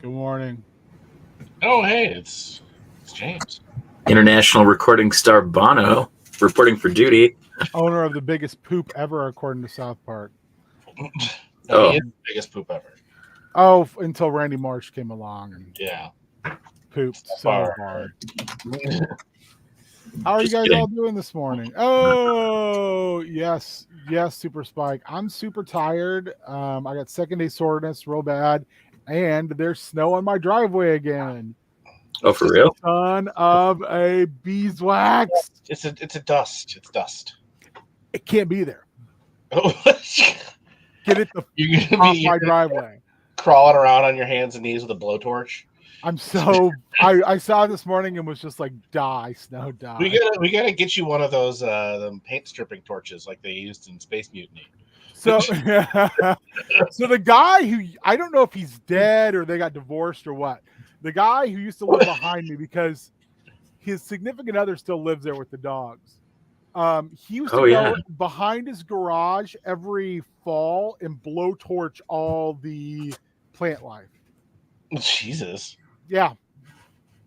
Good morning. Oh, hey, it's James. International recording star Bono reporting for duty. Owner of the biggest poop ever, according to South Park. No, he Oh. is the biggest poop ever. Oh, until Randy Marsh came along and Yeah. pooped so far. hard. How are you Just guys kidding. all doing this morning? Oh, yes, Super Spike. I'm super tired. I got second day soreness real bad, and there's snow on my driveway again. Oh, for real? Son of a beeswax. It's a dust. It's dust. It can't be there. Oh, Get it the you're gonna off be my driveway. crawling around on your hands and knees with a blowtorch. I'm so I saw it this morning and was just like, die, snow, die. We gotta get you one of those them paint stripping torches like they used in Space Mutiny. So, so the guy who I don't know if he's dead or they got divorced or what. The guy who used to live behind me because his significant other still lives there with the dogs. He used to go behind his garage every fall and blowtorch all the plant life. Jesus. Yeah.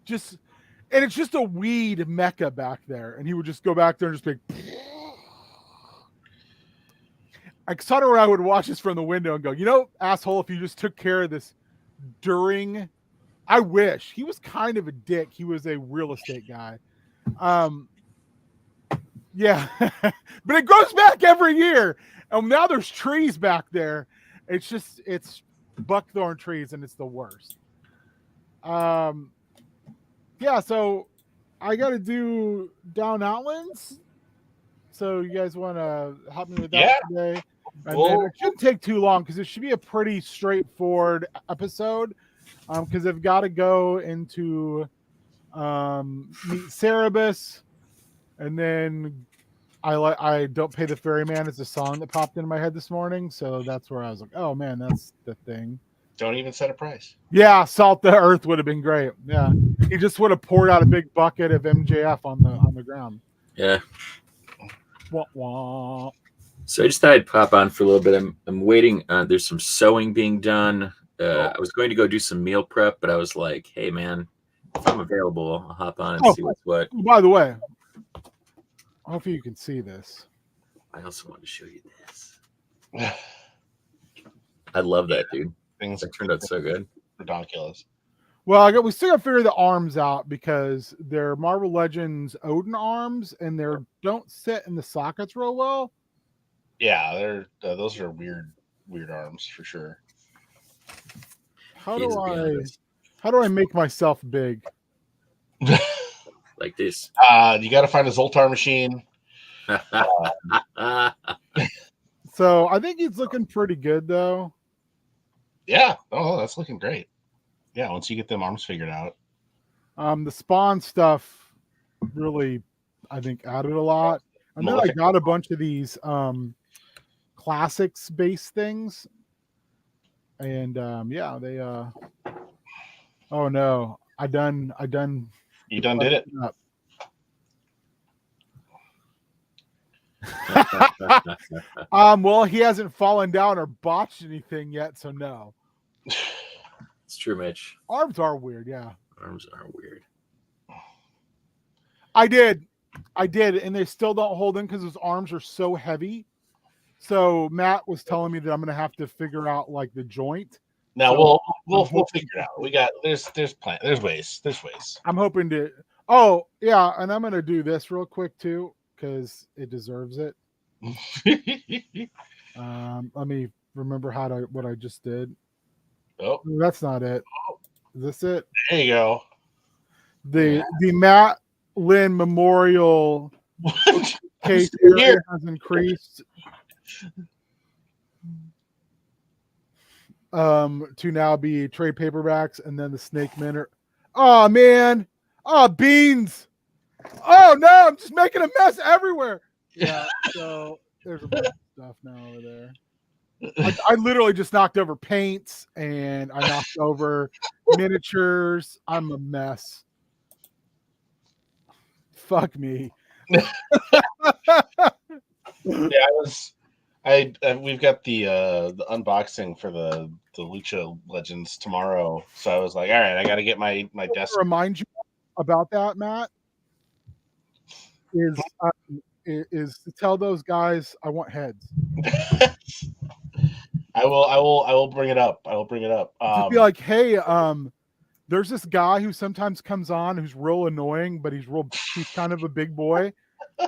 And it's just a weed mecca back there. And he would just go back there and just be like, I would watch this from the window and go, asshole, if you just took care of this during, I wish. He was kind of a dick. He was a real estate guy. Yeah. But it grows back every year. And now there's trees back there. It's buckthorn trees and it's the worst. Yeah, so I got to do Down Outlands. So you guys want to help me with that today? And then it shouldn't take too long because it should be a pretty straightforward episode. Because I've got to go into meet Cerebus, and then I Don't Pay the Ferryman is a song that popped into my head this morning. So that's where I was like, oh man, that's the thing. Don't even set a price. Yeah, Salt the Earth would have been great. Yeah, he just would have poured out a big bucket of MJF on the ground. Yeah. Wah, wah. So I just thought I'd pop on for a little bit. I'm waiting. There's some sewing being done. I was going to go do some meal prep, but I was like, hey man, if I'm available, I'll hop on and see what's what. By the way, hopefully you can see this. I also want to show you this. I love that, dude. That turned out so good. Ridiculous. Well, we still got to figure the arms out because they're Marvel Legends Odin arms, and they don't sit in the sockets real well. Yeah, those are weird arms for sure. How do I make myself big? Like this. You got to find a Zoltar machine. So I think he's looking pretty good though. Yeah. Oh, that's looking great. Yeah, once you get them arms figured out. The Spawn stuff really, I think, added a lot. And then I got a bunch of these classics based things. And yeah, they oh no. You done did it. Well, he hasn't fallen down or botched anything yet, so no. It's true, Mitch. Arms are weird, yeah. Arms are weird. I did, and they still don't hold in because his arms are so heavy. So Matt was telling me that I'm gonna have to figure out like the joint. Now we'll figure it out. We got there's ways. I'm hoping to. Oh yeah, and I'm gonna do this real quick too because it deserves it. Let me remember what I just did. Oh, that's not it. Is this it? There you go. The Matt Lynn Memorial case area has increased to now be trade paperbacks, and then the Snake Men are. Oh man! Oh beans! Oh no! I'm just making a mess everywhere. Yeah. So there's a bunch of stuff now over there. I literally just knocked over paints and I knocked over miniatures. I'm a mess. Fuck me. Yeah, We've got the unboxing for the Lucha Legends tomorrow, so I was like, all right, I got to get my desk. To remind you about that, Matt, is to tell those guys I want heads. I will bring it up. I will bring it up. Just be like, hey, there's this guy who sometimes comes on who's real annoying, but he's kind of a big boy,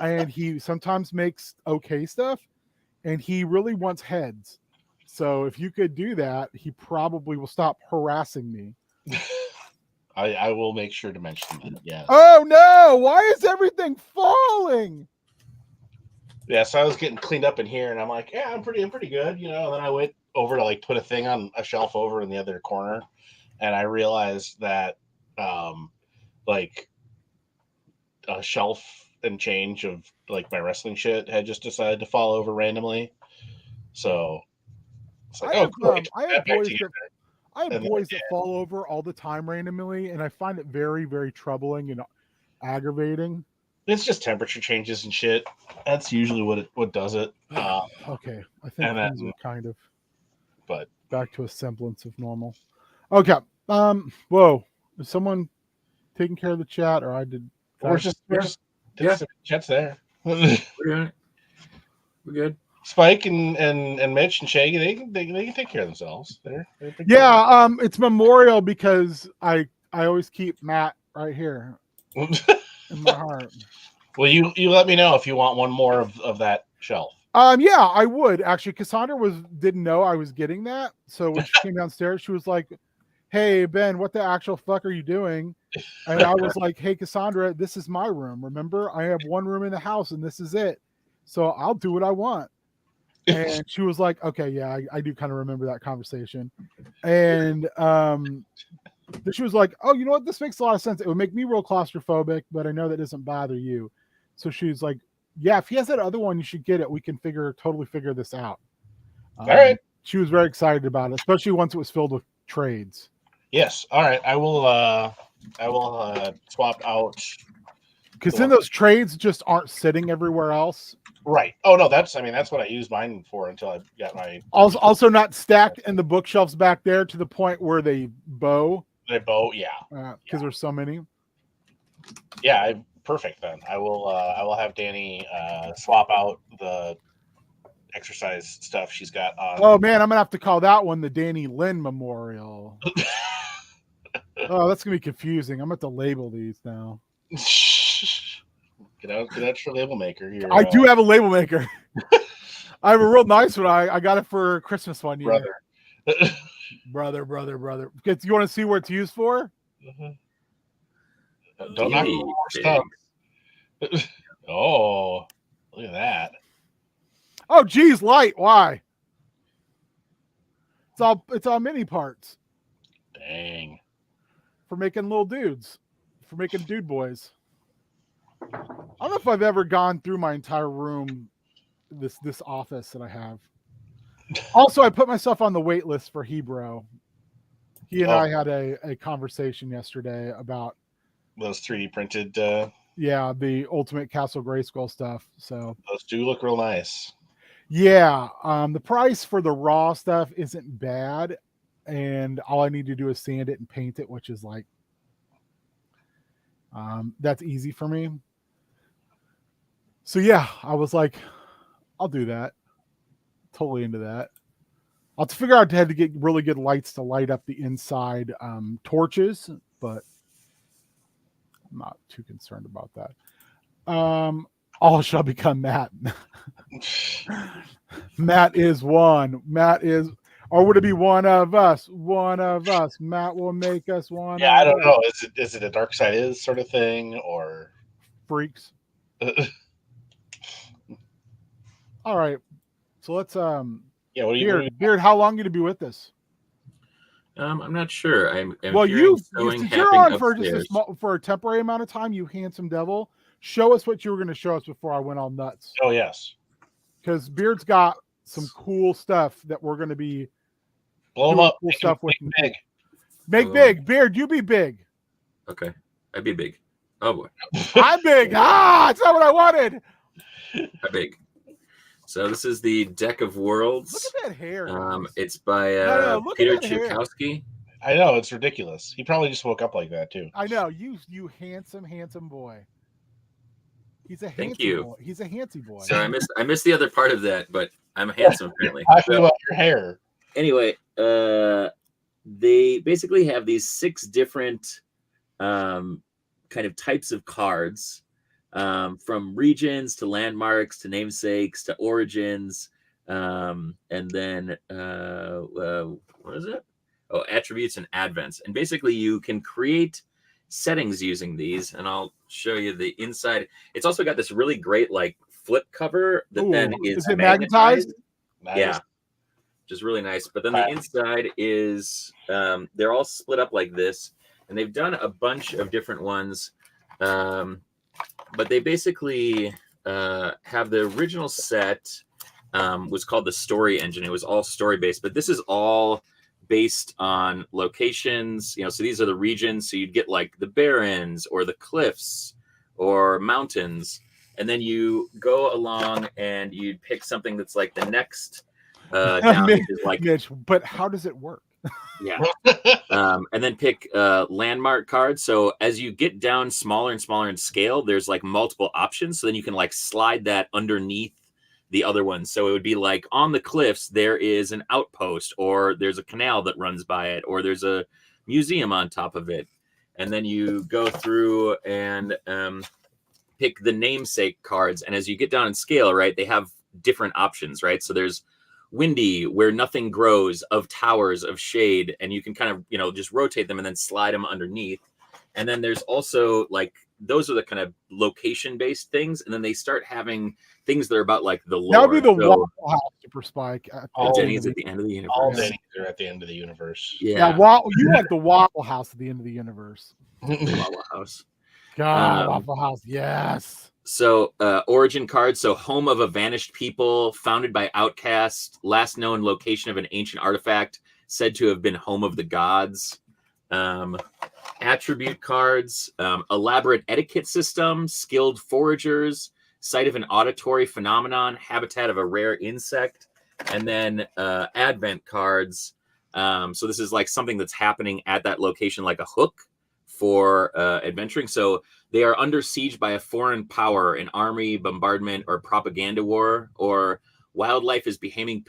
and he sometimes makes okay stuff, and he really wants heads. So if you could do that, he probably will stop harassing me. I will make sure to mention that. Yeah. Oh no! Why is everything falling? Yeah, so I was getting cleaned up in here, and I'm like, yeah, I'm pretty good, you know. And then I went over to like put a thing on a shelf over in the other corner, and I realized that like a shelf and change of like my wrestling shit had just decided to fall over randomly. So it's like, I have boys that fall over all the time randomly, and I find it very, very troubling and aggravating. It's just temperature changes and shit. That's usually what does it. Okay, I think things are kind of but back to a semblance of normal. Okay. Whoa. Is someone taking care of the chat, or I did? We're just chat's there. We're good. Spike and Mitch and Shaggy, they can take care of themselves. They're it's memorial because I always keep Matt right here in my heart. Well, you let me know if you want one more of that shelf. Yeah, I would actually. Cassandra didn't know I was getting that, so when she came downstairs, she was like, "Hey Ben, what the actual fuck are you doing?" And I was like, "Hey Cassandra, this is my room. Remember, I have one room in the house, and this is it. So I'll do what I want." And she was like, "Okay, yeah, I do kind of remember that conversation." And she was like, "Oh, you know what? This makes a lot of sense. It would make me real claustrophobic, but I know that doesn't bother you." So she's like, "Yeah, if he has that other one, you should get it. We can totally figure this out." All right. She was very excited about it, especially once it was filled with trades. Yes. All right. I will swap out. Because then those trades just aren't sitting everywhere else. Right. Oh no, that's what I used mine for until I got my also not stacked in the bookshelves back there to the point where they bow. They bow, yeah. Because there's so many. Yeah, perfect then. I will have Danny swap out the exercise stuff she's got on. Oh man, I'm gonna have to call that one the Danny Lynn Memorial. Oh, that's gonna be confusing. I'm gonna have to label these now. Get out your label maker. I do have a label maker. I have a real nice one. I got it for Christmas one year. Brother. Because you want to see what it's used for? Mm-hmm. Don't knock more stuff. Oh, look at that. Oh, geez, light. Why? It's all mini parts. Dang. For making little dudes. For making dude boys. I don't know if I've ever gone through my entire room, this office that I have. Also, I put myself on the wait list for Hebrew. He and I had a conversation yesterday about those 3D printed. The Ultimate Castle Grayskull stuff. So those do look real nice. Yeah, the price for the raw stuff isn't bad, and all I need to do is sand it and paint it, which is like that's easy for me. So yeah, I was like, I'll do that. Totally into that. I'll have to figure out how to get really good lights to light up the inside torches, but I'm not too concerned about that. All shall become Matt. Matt is one. Or would it be one of us? One of us. Matt will make us one. Yeah, I don't know. Is it a Dark Side Is sort of thing, or freaks? All right. So let's what do you Beard, how long are you to be with us? I'm not sure. Well, you're on for just for a temporary amount of time, you handsome devil. Show us what you were going to show us before I went all nuts. Oh yes, because Beard's got some cool stuff that we're going to be blow them up. Cool stuff with big. Make big, Beard. You be big. Okay, I'd be big. Oh boy, I'm big. It's not what I wanted. I'm big. So this is the Deck of Worlds. Look at that hair. Guys. It's by No, look Peter at that hair. Chukowski. I know, it's ridiculous. He probably just woke up like that too. I know, you handsome boy. He's a Thank handsy you. boy. He's a handsy boy. So I missed the other part of that, but I'm handsome apparently. Talking about your hair. Anyway, they basically have these 6 different kind of types of cards, from regions to landmarks to namesakes to origins, and then what is it? Oh, attributes and advents. And basically you can create settings using these, and I'll show you the inside. It's also got this really great like flip cover that then is it magnetized. Nice. Yeah, which is really nice. But then the inside is they're all split up like this, and they've done a bunch of different ones, but they basically have the original set was called the Story Engine. It was all story based, but this is all based on locations, so these are the regions. So you'd get like the Barrens or the Cliffs or mountains, and then you go along and you'd pick something that's like the next down, which is like Mitch, but how does it work? Yeah. And then pick landmark cards. So as you get down smaller and smaller in scale, there's like multiple options. So then you can like slide that underneath the other ones. So it would be like on the cliffs, there is an outpost, or there's a canal that runs by it, or there's a museum on top of it. And then you go through and pick the namesake cards. And as you get down in scale, right, they have different options, right? So there's windy, where nothing grows, of towers, of shade, and you can kind of, just rotate them and then slide them underneath. And then there's also like, those are the kind of location based things. And then they start having things that are about like the lore. That would be the Waffle House Super Spike. All Denny's at the end of the universe. All Denny's are at the end of the universe. Yeah. You want the Waffle House at the end of the universe. Waffle House. God, Waffle House, yes. So origin card. So home of a vanished people, founded by outcasts, last known location of an ancient artifact, said to have been home of the gods. Attribute cards, elaborate etiquette system, skilled foragers, site of an auditory phenomenon, habitat of a rare insect, and then advent cards. So this is like something that's happening at that location, like a hook for adventuring. So they are under siege by a foreign power, an army, bombardment, or propaganda war, or wildlife is behaving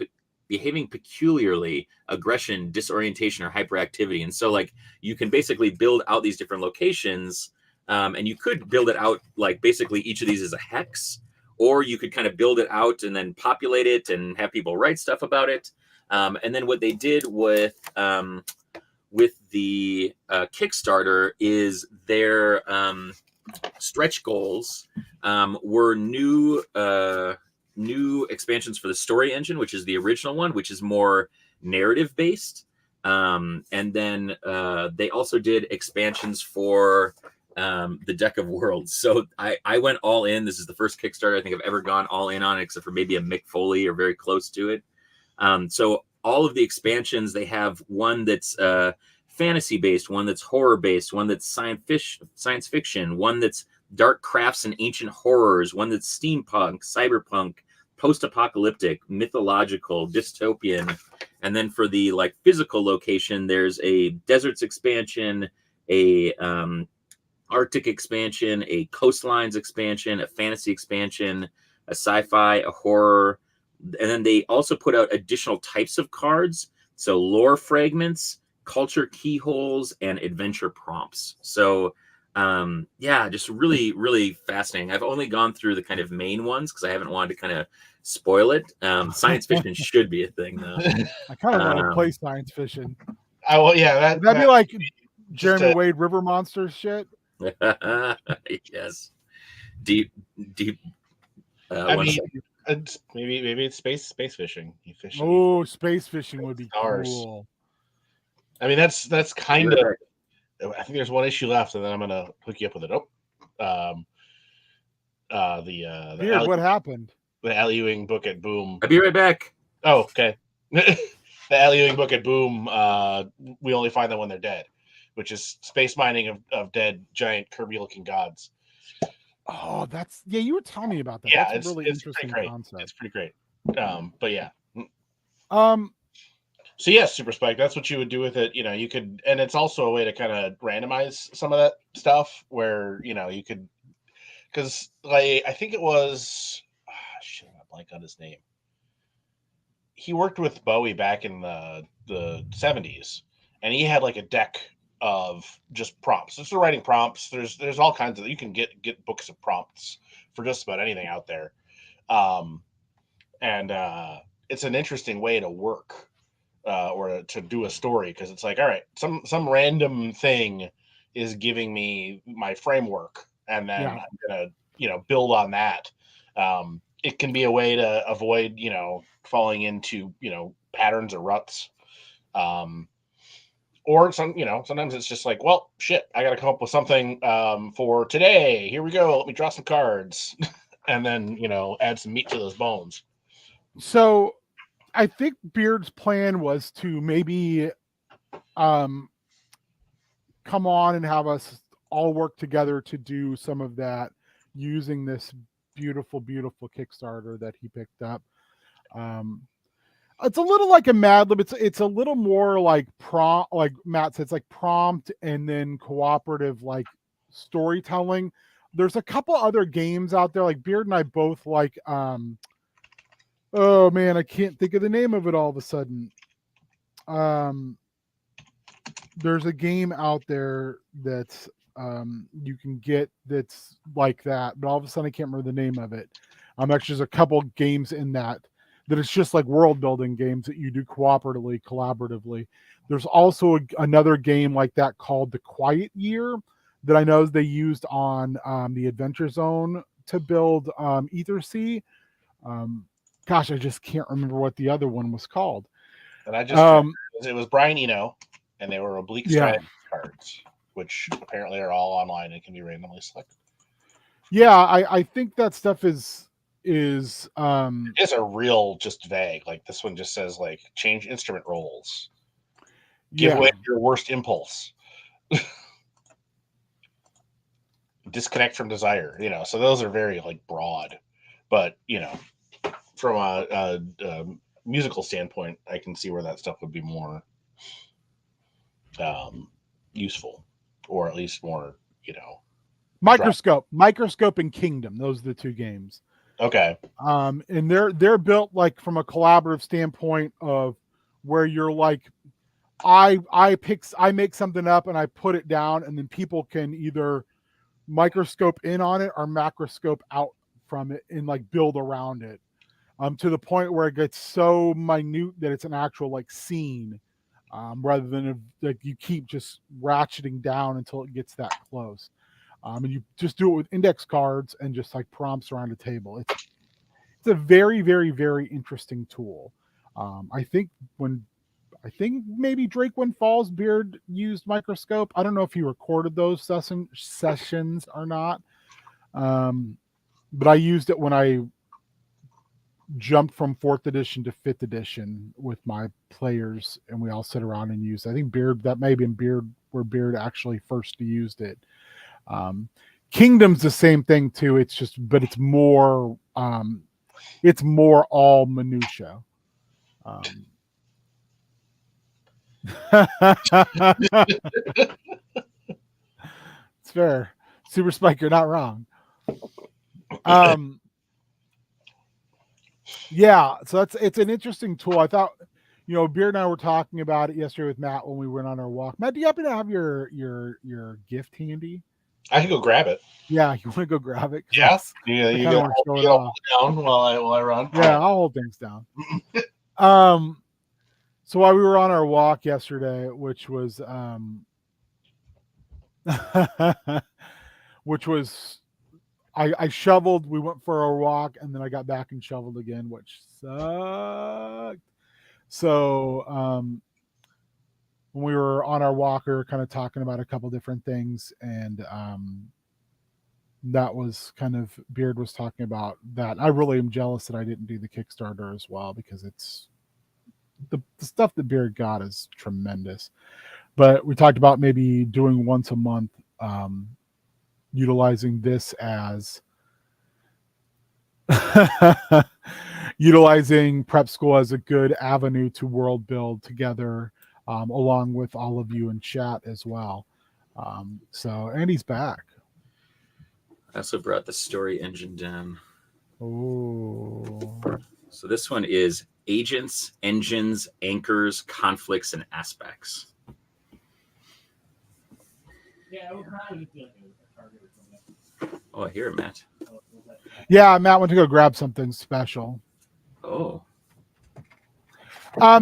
peculiarly, aggression, disorientation, or hyperactivity. And so like you can basically build out these different locations, and you could build it out like basically each of these is a hex, or you could kind of build it out and then populate it and have people write stuff about it. And then what they did with the Kickstarter is their stretch goals were new expansions for the Story Engine, which is the original one, which is more narrative based. And then they also did expansions for the Deck of Worlds. So I went all in. This is the first Kickstarter I think I've ever gone all in on, except for maybe a Mick Foley or very close to it. So all of the expansions, they have one that's fantasy based, one that's horror based, one that's science fiction, one that's dark crafts and ancient horrors, one that's steampunk, cyberpunk, post-apocalyptic, mythological, dystopian. And then for the like physical location, there's a deserts expansion, a Arctic expansion, a coastlines expansion, a fantasy expansion, a sci-fi, a horror. And then they also put out additional types of cards. So lore fragments, culture keyholes, and adventure prompts. So just really, really fascinating. I've only gone through the kind of main ones because I haven't wanted to kind of spoil it. Science fiction should be a thing though. I kind of want to play science fiction. Oh yeah, that'd be like Jeremy Wade River Monsters shit. Yes. Deep. I mean, maybe it's space fishing. Oh, space fishing would be cool. I mean, that's kind of. I think there's one issue left, and then I'm gonna hook you up with it. What happened? The Al Ewing book at Boom. I'll be right back. Oh, okay. The Al Ewing book at Boom. We only find them when they're dead, which is space mining of dead giant Kirby-looking gods. Oh, you were telling me about that. Yeah, that's a really interesting concept. It's pretty great. But yeah. Um, So yes, Super Spike, that's what you would do with it. You know, you could, and it's also a way to kind of randomize some of that stuff where, you know, you could, because like, I think it was, shit, I blank on his name. He worked with Bowie back in the 70s, and he had like a deck of just prompts. Just for writing prompts. There's all kinds of, you can get books of prompts for just about anything out there. Um, and it's an interesting way to work or to do a story, because it's like, all right, some random thing is giving me my framework, and then I'm gonna, you know, build on that. It can be a way to avoid, you know, falling into, you know, patterns or ruts. Or sometimes it's just like, well, shit, I got to come up with something for today. Here we go. Let me draw some cards, and then, you know, add some meat to those bones. So I think Beard's plan was to maybe come on and have us all work together to do some of that using this beautiful, beautiful Kickstarter that he picked up. It's a little like a Mad Lib. It's a little more like prompt, like Matt said, it's like prompt and then cooperative, like storytelling. There's a couple other games out there, like Beard and I both like. Oh man, I can't think of the name of it all of a sudden. There's a game out there that's you can get that's like that, but all of a sudden I can't remember the name of it. Actually, there's a couple games in that it's just like world building games that you do collaboratively. There's also another game like that called The Quiet Year that I know they used on the Adventure Zone to build Ether Sea. Gosh, I just can't remember what the other one was called. And I just it was Brian Eno, and they were oblique strategy cards, which apparently are all online and can be randomly selected. Yeah, I think that stuff is it's a real just vague. Like this one just says like change instrument rolls, give away your worst impulse, disconnect from desire. You know, so those are very like broad, but you know, from a musical standpoint, I can see where that stuff would be more useful, or at least more, you know. Microscope and Kingdom. Those are the two games. Okay. And they're built like from a collaborative standpoint of where you're like, I make something up and I put it down, and then people can either microscope in on it or macroscope out from it and like build around it. To the point where it gets so minute that it's an actual like scene, rather than like you keep just ratcheting down until it gets that close. And you just do it with index cards and just like prompts around a table. It's a very, very, very interesting tool. I think maybe Drake When Falls Beard used Microscope. I don't know if he recorded those sessions or not. But I used it when I jumped from 4th edition to 5th edition with my players, and we all sit around and use. I think that may have been where Beard actually first used it. Kingdom's the same thing too. It's just, but it's more all minutia. It's fair. Super Spike, you're not wrong. Yeah, so it's an interesting tool. I thought, you know, Beard and I were talking about it yesterday with Matt when we went on our walk. Matt, do you happen to have your gift handy? I can go grab it. Yeah, you want to go grab it? Yeah, you go hold down while I run. Yeah, I'll hold things down. So while we were on our walk yesterday, which was I shoveled, we went for a walk, and then I got back and shoveled again, which sucked. So when we were on our walk, we were kind of talking about a couple different things, and that was kind of, Beard was talking about that. I really am jealous that I didn't do the Kickstarter as well, because it's the stuff that Beard got is tremendous. But we talked about maybe doing once a month, utilizing this as utilizing prep school as a good avenue to world build together, along with all of you in chat as well. So Andy's back. I also brought the story engine down. Oh. So this one is agents, engines, anchors, conflicts, and aspects. Yeah, it would probably just be like a target or something. Oh, I hear it, Matt. Yeah, Matt went to go grab something special. Oh.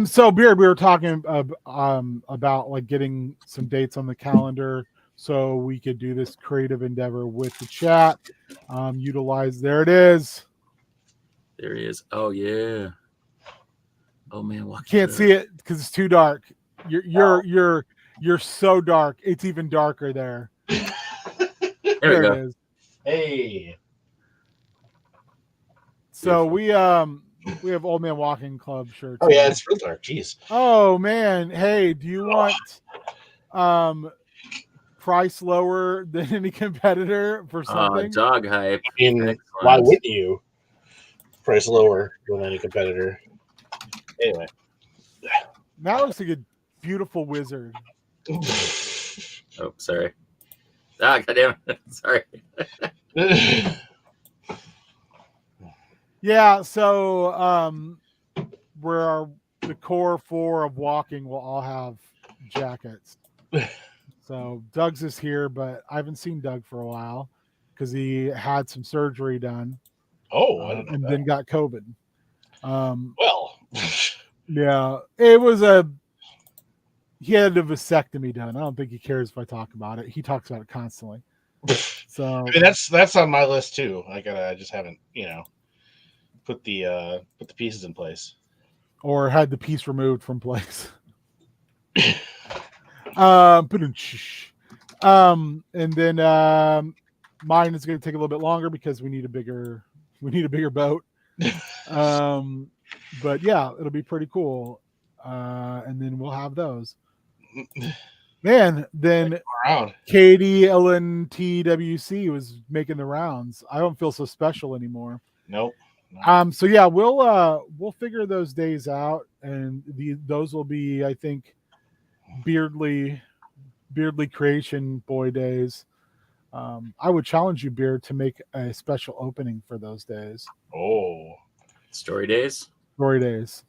So Beard, we were talking about like getting some dates on the calendar so we could do this creative endeavor with the chat. Utilize, there it is. There he is. Oh yeah. Oh man, Can't see it because it's too dark. You're so dark. It's even darker there. There we go. It is. Hey. So we have Old Man Walking Club shirts. Oh yeah, it's real dark. Jeez. Oh man, hey, do you want price lower than any competitor for something? Dog hype. I mean, Excellent. why wouldn't you? Price lower than any competitor. Anyway. That looks like a beautiful wizard. Oh, sorry. Goddamn. Sorry. Yeah, so where the core 4 of walking will all have jackets. So Doug's is here, but I haven't seen Doug for a while because he had some surgery done. Oh, I didn't know and that. then got COVID. Well, yeah, he had a vasectomy done. I don't think he cares if I talk about it. He talks about it constantly. So I mean, that's on my list too. I just haven't, put the pieces in place. Or had the piece removed from place. And then mine is going to take a little bit longer because we need a bigger boat. But yeah, it'll be pretty cool. And then we'll have those. Man, then Katie LNTWC was making the rounds. I don't feel so special anymore. Nope. So yeah, we'll figure those days out, and those will be, I think, Beardly Creation Boy days. I would challenge you, Beard, to make a special opening for those days. Oh, story days. Story days.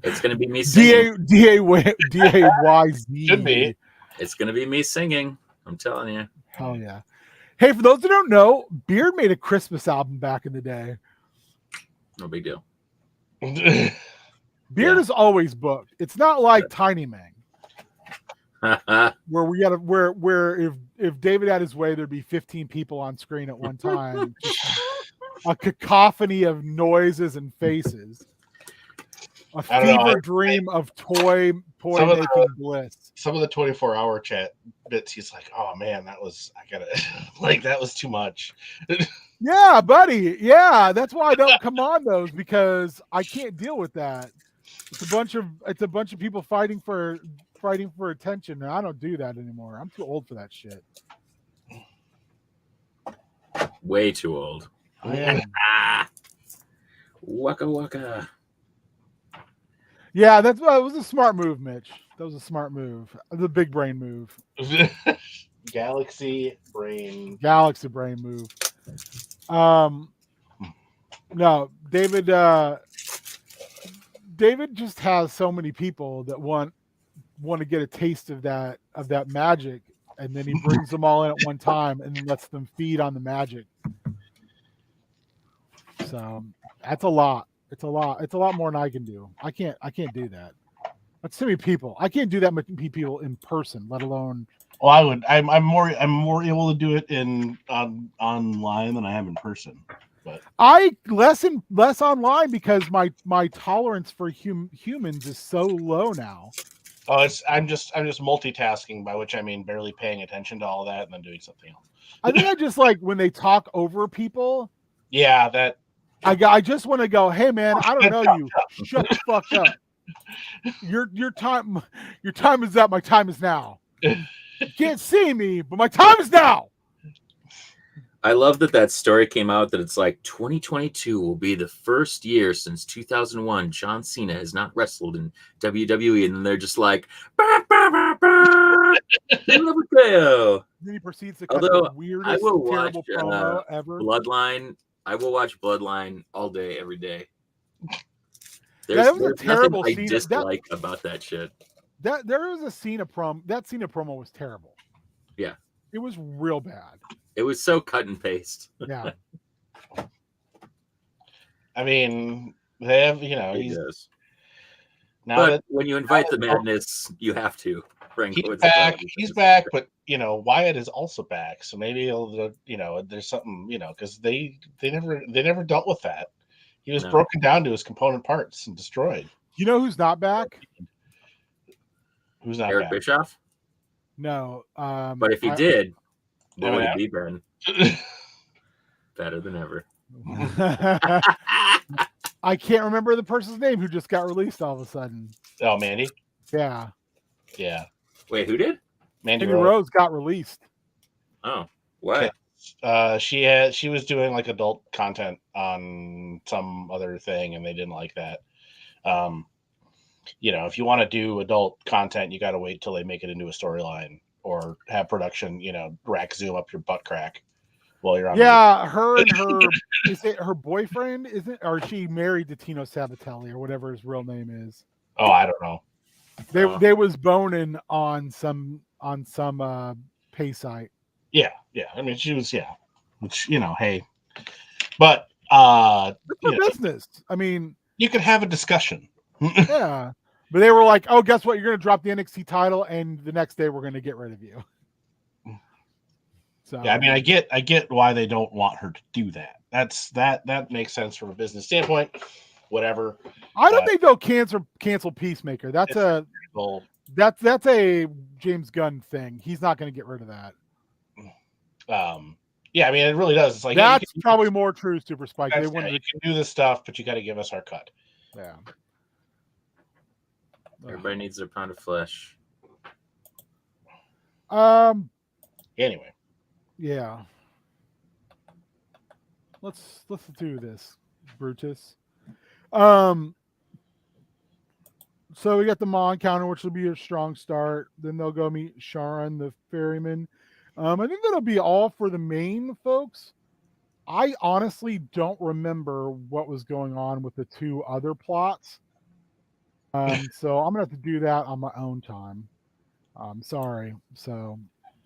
It's gonna be me singing. DAYZ. Should be. It's gonna be me singing. I'm telling you. Hell yeah. Hey, for those who don't know, Beard made a Christmas album back in the day. No big deal. Beard is always booked. It's not like Tiny Mang, where if David had his way, there'd be 15 people on screen at one time. A cacophony of noises and faces. A fever dream of toy making bliss. Some of the 24-hour chat bits, he's like, "Oh man, that was that was too much." Yeah, buddy. Yeah, that's why I don't come on those, because I can't deal with that. It's a bunch of people fighting for attention, and I don't do that anymore. I'm too old for that shit. Way too old. I am. Waka waka. Yeah, that was a smart move, Mitch. That was a smart move. The big brain move. Galaxy brain move. No, David just has so many people that want to get a taste of that magic, and then he brings them all in at one time and then lets them feed on the magic. So that's a lot. It's a lot more than I can do. I can't do that. That's too many people. I can't do that many people in person, let alone. Well, I'm more able to do it online than I am in person. But I less online because my tolerance for humans is so low now. Oh, I'm just multitasking, by which I mean barely paying attention to all that and then doing something else. I think I just like when they talk over people. Yeah, that. I just want to go, hey man, I don't know you. Shut the fuck up. Your time is up. My time is now. You can't see me, but my time is now. I love that story came out that it's like 2022 will be the first year since 2001 John Cena has not wrestled in WWE, and then they're just like, bah, bah, bah, bah. Then he proceeds to cut Although the I weirdest, will watch terrible promo ever. Bloodline. I will watch Bloodline all day, every day. That was a There's terrible nothing I Cena. dislike about that shit. That there was a Cena promo. That Cena promo was terrible. Yeah. It was real bad. It was so cut and paste. Yeah. I mean, they have, you know, It does. now But that when you invite the madness, you have to. he's back. He's back, but you know, Wyatt is also back. So maybe he'll, you know, there's something, you know, because they never dealt with that. He was broken down to his component parts and destroyed. You know who's not back? Who's not Eric back? Bischoff? No. But if he did, what would it be, Ben? Better than ever. I can't remember the person's name who just got released all of a sudden. Oh, Mandy? Yeah. Yeah. Wait, who did? Mandy Rose got released. Oh, what? She was doing like adult content on some other thing, and they didn't like that. You know, if you want to do adult content, you got to wait till they make it into a storyline or have production, you know, rack zoom up your butt crack while you're on. Yeah, her and her is it her boyfriend? Isn't or is she married to Tino Sabatelli or whatever his real name is? Oh, I don't know. They was boning on some pay site. Yeah. I mean, she was, which, you know, hey, but it's business. I mean, you can have a discussion. Yeah, but they were like, "Oh, guess what? You're going to drop the NXT title, and the next day we're going to get rid of you." So yeah, I mean, I get why they don't want her to do that. That makes sense from a business standpoint. Whatever. I don't think they'll cancel Peacemaker. That's a James Gunn thing. He's not going to get rid of that. Yeah, I mean, it really does. It's like that's probably more true, Super Spike. They wanted to do this stuff, but you got to give us our cut. Yeah. Everybody needs their pound of flesh. Anyway. Yeah. Let's do this, Brutus. So we got the Maw encounter, which will be a strong start. Then they'll go meet Sharon, the ferryman. I think that'll be all for the main folks. I honestly don't remember what was going on with the two other plots. So I'm gonna have to do that on my own time. Sorry. So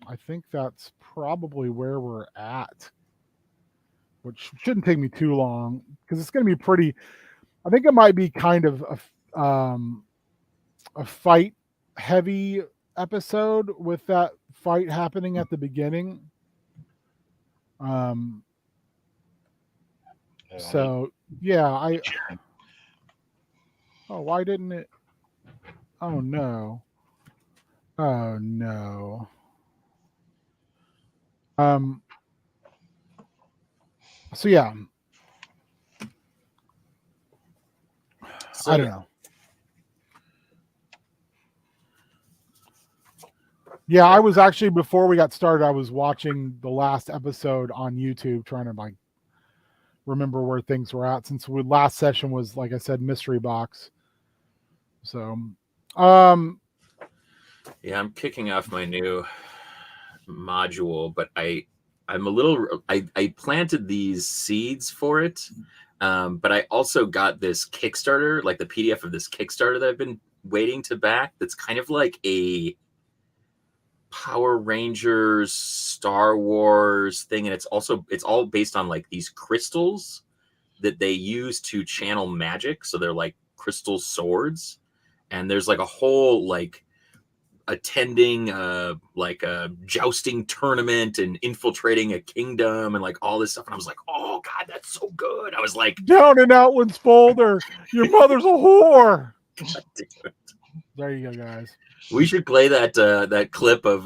I think that's probably where we're at, which shouldn't take me too long because it's gonna be pretty. I think it might be kind of a fight heavy episode with that fight happening at the beginning. So yeah, why didn't it? Oh no. So yeah. I don't know. Yeah, I was actually, before we got started, I was watching the last episode on YouTube, trying to like remember where things were at, since the last session was, like I said, mystery box. So yeah, I'm kicking off my new module, but I'm a little, I planted these seeds for it, but I also got this Kickstarter, like the PDF of this Kickstarter that I've been waiting to back. That's kind of like a Power Rangers, Star Wars thing, and it's all based on like these crystals that they use to channel magic. So they're like crystal swords, and there's like a whole like attending like a jousting tournament and infiltrating a kingdom and like all this stuff. And I was like, oh god, that's so good. I was like, down and outlands folder. Your mother's a whore. There you go, guys. We should play that clip of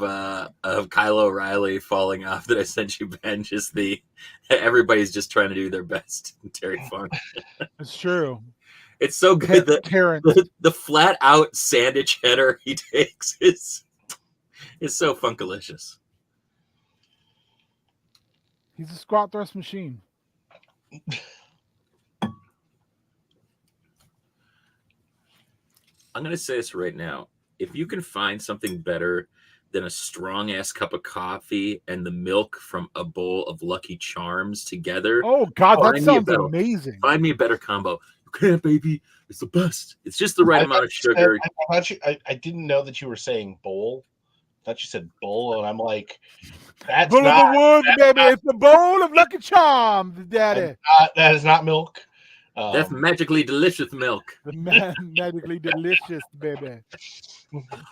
Kyle O'Reilly falling off that I sent you, Ben. Just everybody's just trying to do their best. Terry Funk. It's true. It's so good that Terrence. The flat out sandwich header he takes is so funkalicious. He's a squat thrust machine. I'm gonna say this right now. If you can find something better than a strong ass cup of coffee and the milk from a bowl of Lucky Charms together, Oh God, that find me a sounds better- amazing. find me a better combo. You can't, baby. It's the best. It's just the right amount of sugar. I didn't know that you were saying bowl. I thought you said bowl, and I'm like, that's Bull of not, the woods, baby. It's the bowl of Lucky Charms, daddy. that is not milk. That's magically delicious milk. The magically delicious, baby.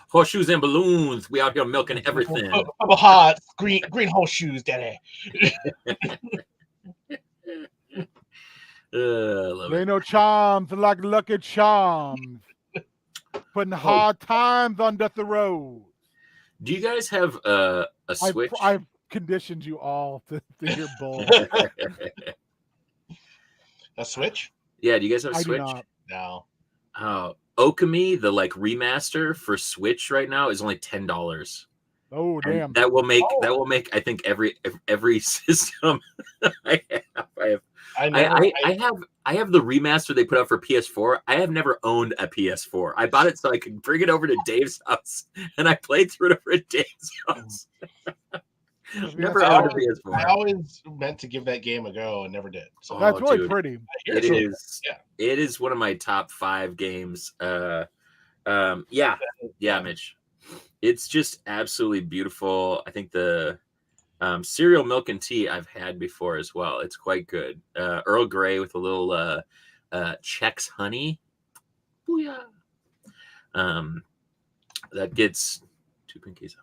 Horseshoes and balloons. We out here milking everything. Hot green horseshoes, daddy. Love There it. ain't no charms like Lucky Charms. Putting hard times under the road. Do you guys have a Switch? I've conditioned you all to hear bull. A Switch? Yeah, do you guys have a I Switch? do not. No. Okami, the like remaster for Switch right now is only $10. Oh damn! That will make I think every system I have. I have the remaster they put out for PS4. I have never owned a PS4. I bought it so I could bring it over to Dave's house, and I played through it over at Dave's house. Never owned a PS4. I always meant to give that game a go and never did. So That's really dude, pretty. It is. Yeah. It is one of my top 5 games. Yeah, Mitch. It's just absolutely beautiful. I think the cereal milk and tea I've had before as well. It's quite good. Earl Grey with a little Chex honey. Booyah. That gets 2 pinkies up.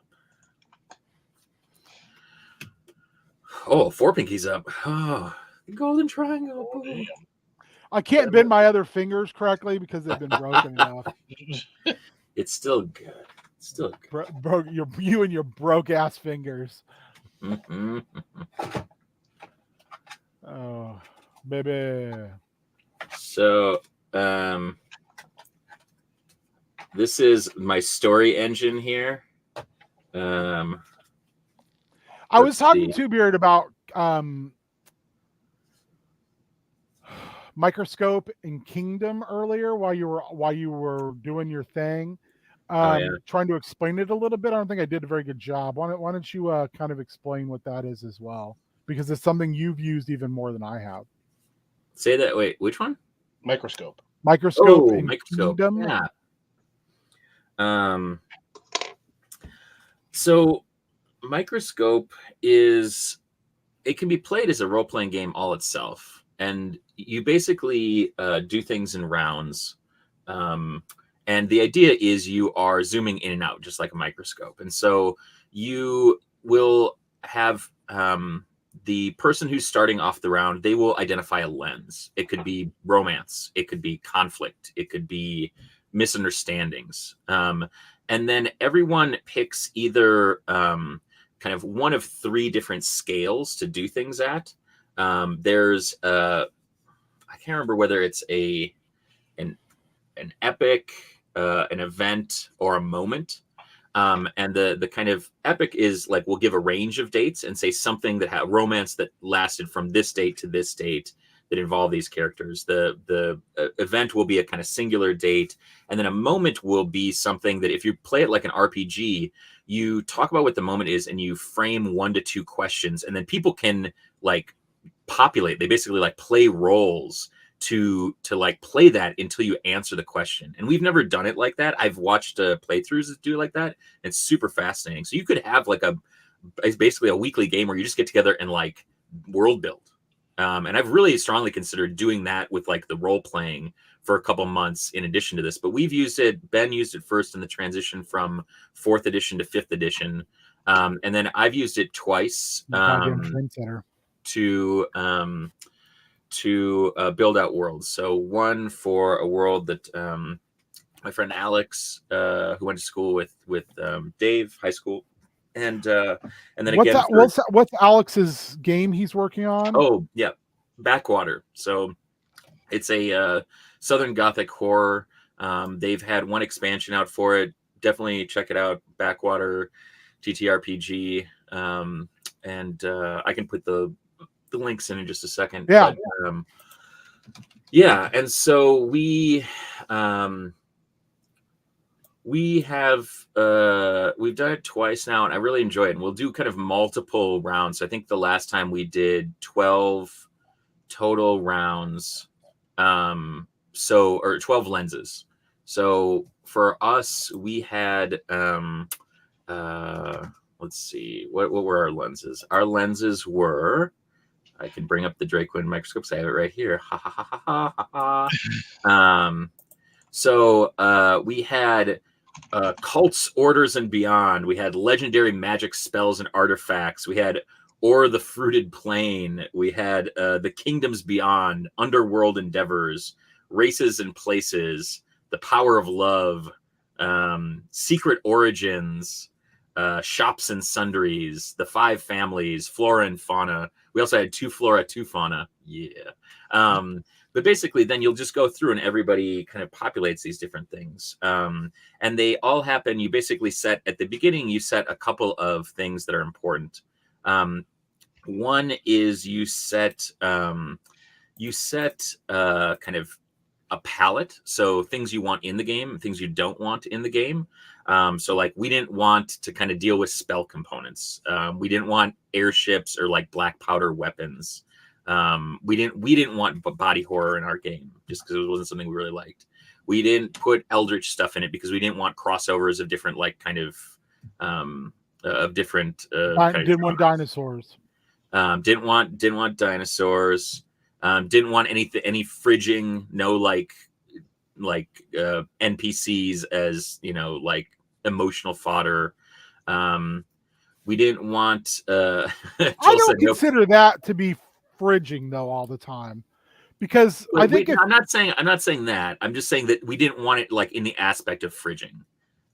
Oh, 4 pinkies up. Oh, the golden triangle. Oh, I can't bend my other fingers correctly because they've been broken enough. It's still good. It's still good. You and your broke ass fingers. Mm-hmm. Oh, baby. So, this is my story engine here. I was talking to Beard about Microscope and Kingdom earlier while you were doing your thing. Trying to explain it a little bit. I don't think I did a very good job. Why don't you kind of explain what that is as well? Because it's something you've used even more than I have. Say that. Wait, which one? Microscope. Microscope and Microscope. Kingdom. Yeah. So Microscope it can be played as a role-playing game all itself. And you basically do things in rounds. And the idea is you are zooming in and out, just like a microscope. And so you will have the person who's starting off the round, they will identify a lens. It could be romance. It could be conflict. It could be misunderstandings. And then everyone picks either kind of one of 3 different scales to do things at. There's I can't remember whether it's an epic, an event, or a moment. And the kind of epic is like we'll give a range of dates and say something that had romance that lasted from this date to this date that involve these characters. The event will be a kind of singular date, and then a moment will be something that if you play it like an RPG, you talk about what the moment is and you frame 1 to 2 questions, and then people can like populate. They basically like play roles to like play that until you answer the question. And we've never done it like that. I've watched playthroughs that do it like that. It's super fascinating. So you could have like it's basically a weekly game where you just get together and like world build. And I've really strongly considered doing that with like the role playing for a couple months in addition to this. But we've used it. Ben used it first in the transition from 4th edition to 5th edition. And then I've used it twice to build out worlds. So one for a world that my friend Alex, who went to school with Dave, high school, and then what's Alex's game he's working on? Oh yeah, Backwater. So it's a Southern Gothic horror. They've had 1 expansion out for it. Definitely check it out. Backwater TTRPG. And I can put the the links in just a second. Yeah. But, yeah, and so we have we've done it twice now, and I really enjoy it. And we'll do kind of multiple rounds. I think the last time we did 12 total rounds, or 12 lenses. So for us, we had let's see, what were our lenses? Our lenses were, I can bring up the Dracoin microscope, so I have it right here. Ha ha ha ha ha ha. So we had cults, orders, and beyond. We had legendary magic spells and artifacts. We had Or the Fruited Plain. We had the Kingdoms Beyond, Underworld Endeavors, Races and Places, The Power of Love, Secret Origins, Shops and Sundries, The Five Families, Flora and Fauna. We also had 2 Flora, 2 Fauna. Yeah. But basically, then you'll just go through and everybody kind of populates these different things. And they all happen. You basically set at the beginning, you set a couple of things that are important. One is you set kind of a palette. So things you want in the game, things you don't want in the game. So like we didn't want to kind of deal with spell components. We didn't want airships or like black powder weapons. We didn't want body horror in our game just because it wasn't something we really liked. We didn't put eldritch stuff in it because we didn't want crossovers of different like kind of different didn't want dinosaurs. Didn't want dinosaurs. Didn't want any fridging. No like NPCs as like emotional fodder. We didn't want. I don't consider that to be fridging though all the time, because I think I'm not saying that. I'm just saying that we didn't want it like in the aspect of fridging.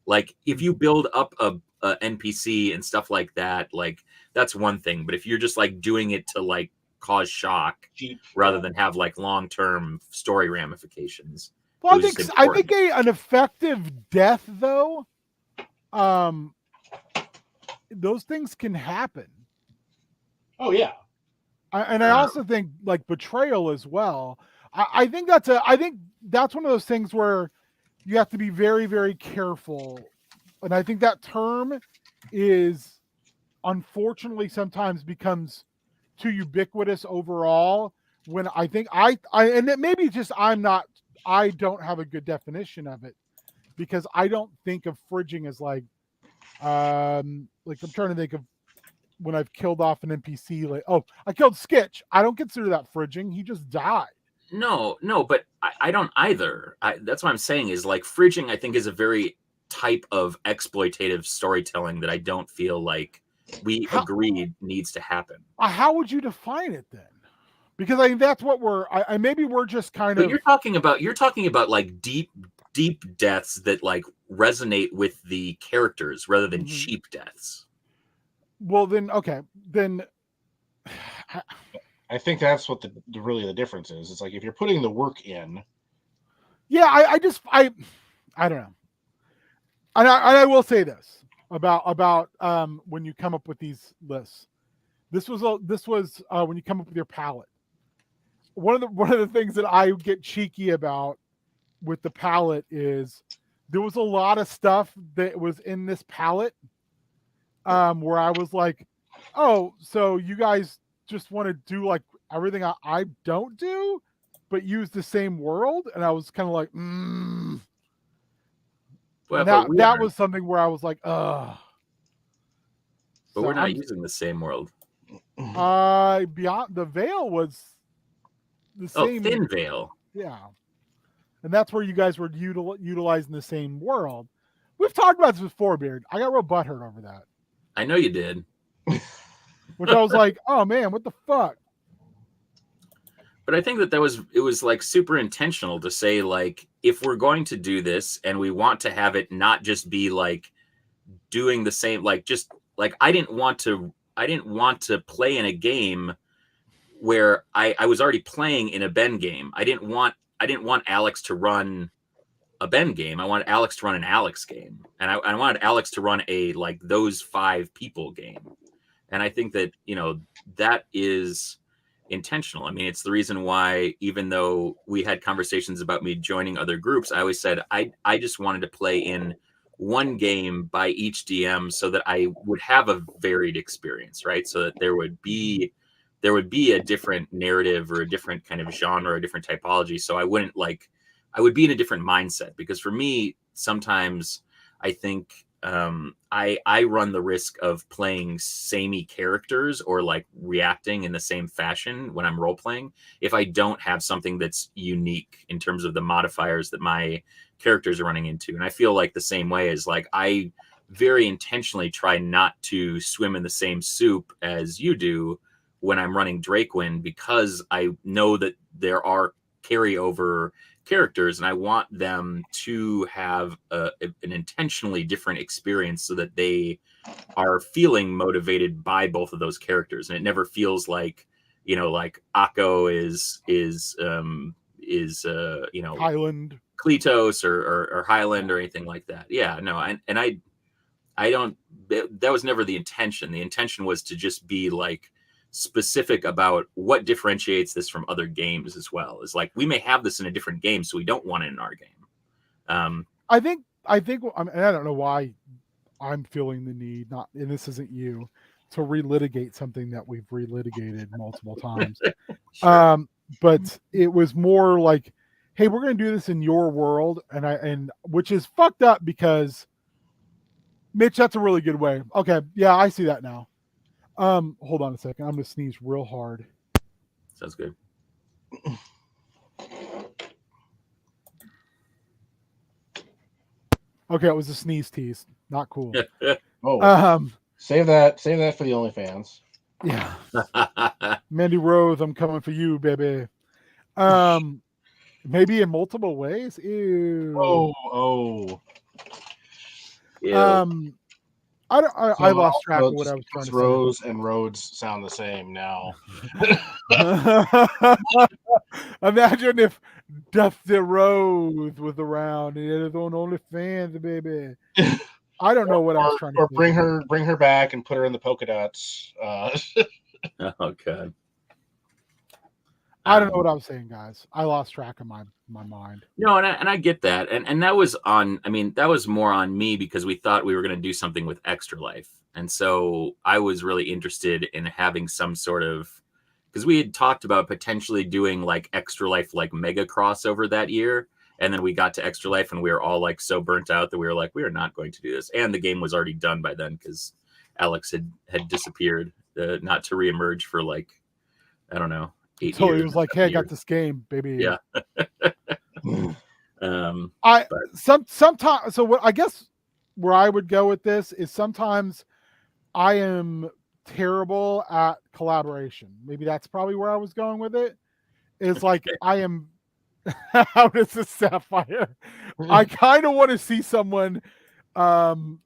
Like if you build up a NPC and stuff like that, like that's one thing. But if you're just like doing it to like cause shock rather than have like long-term story ramifications. Well, I think an effective death though, those things can happen. Oh yeah. I also think like betrayal as well. I think that's one of those things where you have to be very, very careful. And I think that term is unfortunately sometimes becomes too ubiquitous overall, when I think and it maybe just I don't have a good definition of it, because I don't think of fridging as like I'm trying to think of when I've killed off an NPC, like, oh, I killed Skitch. I don't consider that fridging. He just died. No, but I don't either. That's what I'm saying is like fridging, I think, is a very type of exploitative storytelling that I don't feel like we agreed needs to happen. How would you define it then? Because I think that's what maybe we're just kind of. You're talking about like deep deaths that like resonate with the characters rather than cheap deaths. Well, then, okay, then. I think that's what really the difference is. It's like if you're putting the work in. Yeah, I don't know. And I will say this about when you come up with these lists. This was when you come up with your palette. One of the things that I get cheeky about with the palette is there was a lot of stuff that was in this palette where I was like, oh, so you guys just want to do like everything I don't do, but use the same world? And I was kind of like, Well, that was something where I was like, ugh. But we're not using the same world. Beyond the Veil was the same. Thin Veil. Yeah. And that's where you guys were utilizing the same world. We've talked about this before, Beard. I got real butthurt over that. I know you did. Which I was like, oh man, what the fuck? But I think it was like super intentional to say, like, if we're going to do this and we want to have it not just be like doing the same, like just like I didn't want to play in a game where I was already playing in a Ben game. I didn't want Alex to run a Ben game. I wanted Alex to run an Alex game. And I wanted Alex to run a like those 5 people game. And I think that, that is intentional. I mean, it's the reason why, even though we had conversations about me joining other groups, I always said I just wanted to play in one game by each DM so that I would have a varied experience, right? So that there would be a different narrative or a different kind of genre, a different typology. So I would be in a different mindset, because for me, sometimes I think I run the risk of playing samey characters or like reacting in the same fashion when I'm role playing if I don't have something that's unique in terms of the modifiers that my characters are running into. And I feel like the same way is like I very intentionally try not to swim in the same soup as you do when I'm running Drakewind, because I know that there are carryover characters and I want them to have an intentionally different experience so that they are feeling motivated by both of those characters, and it never feels like, you know, like Akko is you know, Highland, Kletos or Highland or anything like that. Yeah, no, I don't, that was never the intention. The intention was to just be like specific about what differentiates this from other games as well. Is like, we may have this in a different game, so we don't want it in our game. I think I mean, and I don't know why I'm feeling the need, not, and this isn't you, to relitigate something that we've relitigated multiple times. Sure. But it was more like, hey, we're going to do this in your world, and which is fucked up because, Mitch, that's a really good way. Okay, yeah, I see that now. Hold on a second. I'm going to sneeze real hard. Sounds good. Okay, it was a sneeze tease. Not cool. Oh, save that for the OnlyFans. Yeah. Mandy Rose, I'm coming for you, baby. Maybe in multiple ways. Ew. Oh. Yeah. I lost track of what I was trying to Rose and Rhodes sound the same now. Imagine if Dusty Rose was around and it was on OnlyFans, baby. I don't know what I was trying to. Or bring her back and put her in the polka dots. Oh god. I don't know what I was saying, guys. I lost track of my mind. No, and I get that, and that was on. I mean, that was more on me because we thought we were going to do something with Extra Life, and so I was really interested in having some sort of, because we had talked about potentially doing like Extra Life like mega crossover that year, and then we got to Extra Life and we were all like so burnt out that we were like, we are not going to do this, and the game was already done by then because Alex had disappeared, not to reemerge for like, I don't know. So he was like, "Hey, I got this game, baby." Yeah. Sometimes. So what I guess where I would go with this is sometimes I am terrible at collaboration. Maybe that's probably where I was going with it. Is like I am. How does this Sapphire? I kind of want to see someone do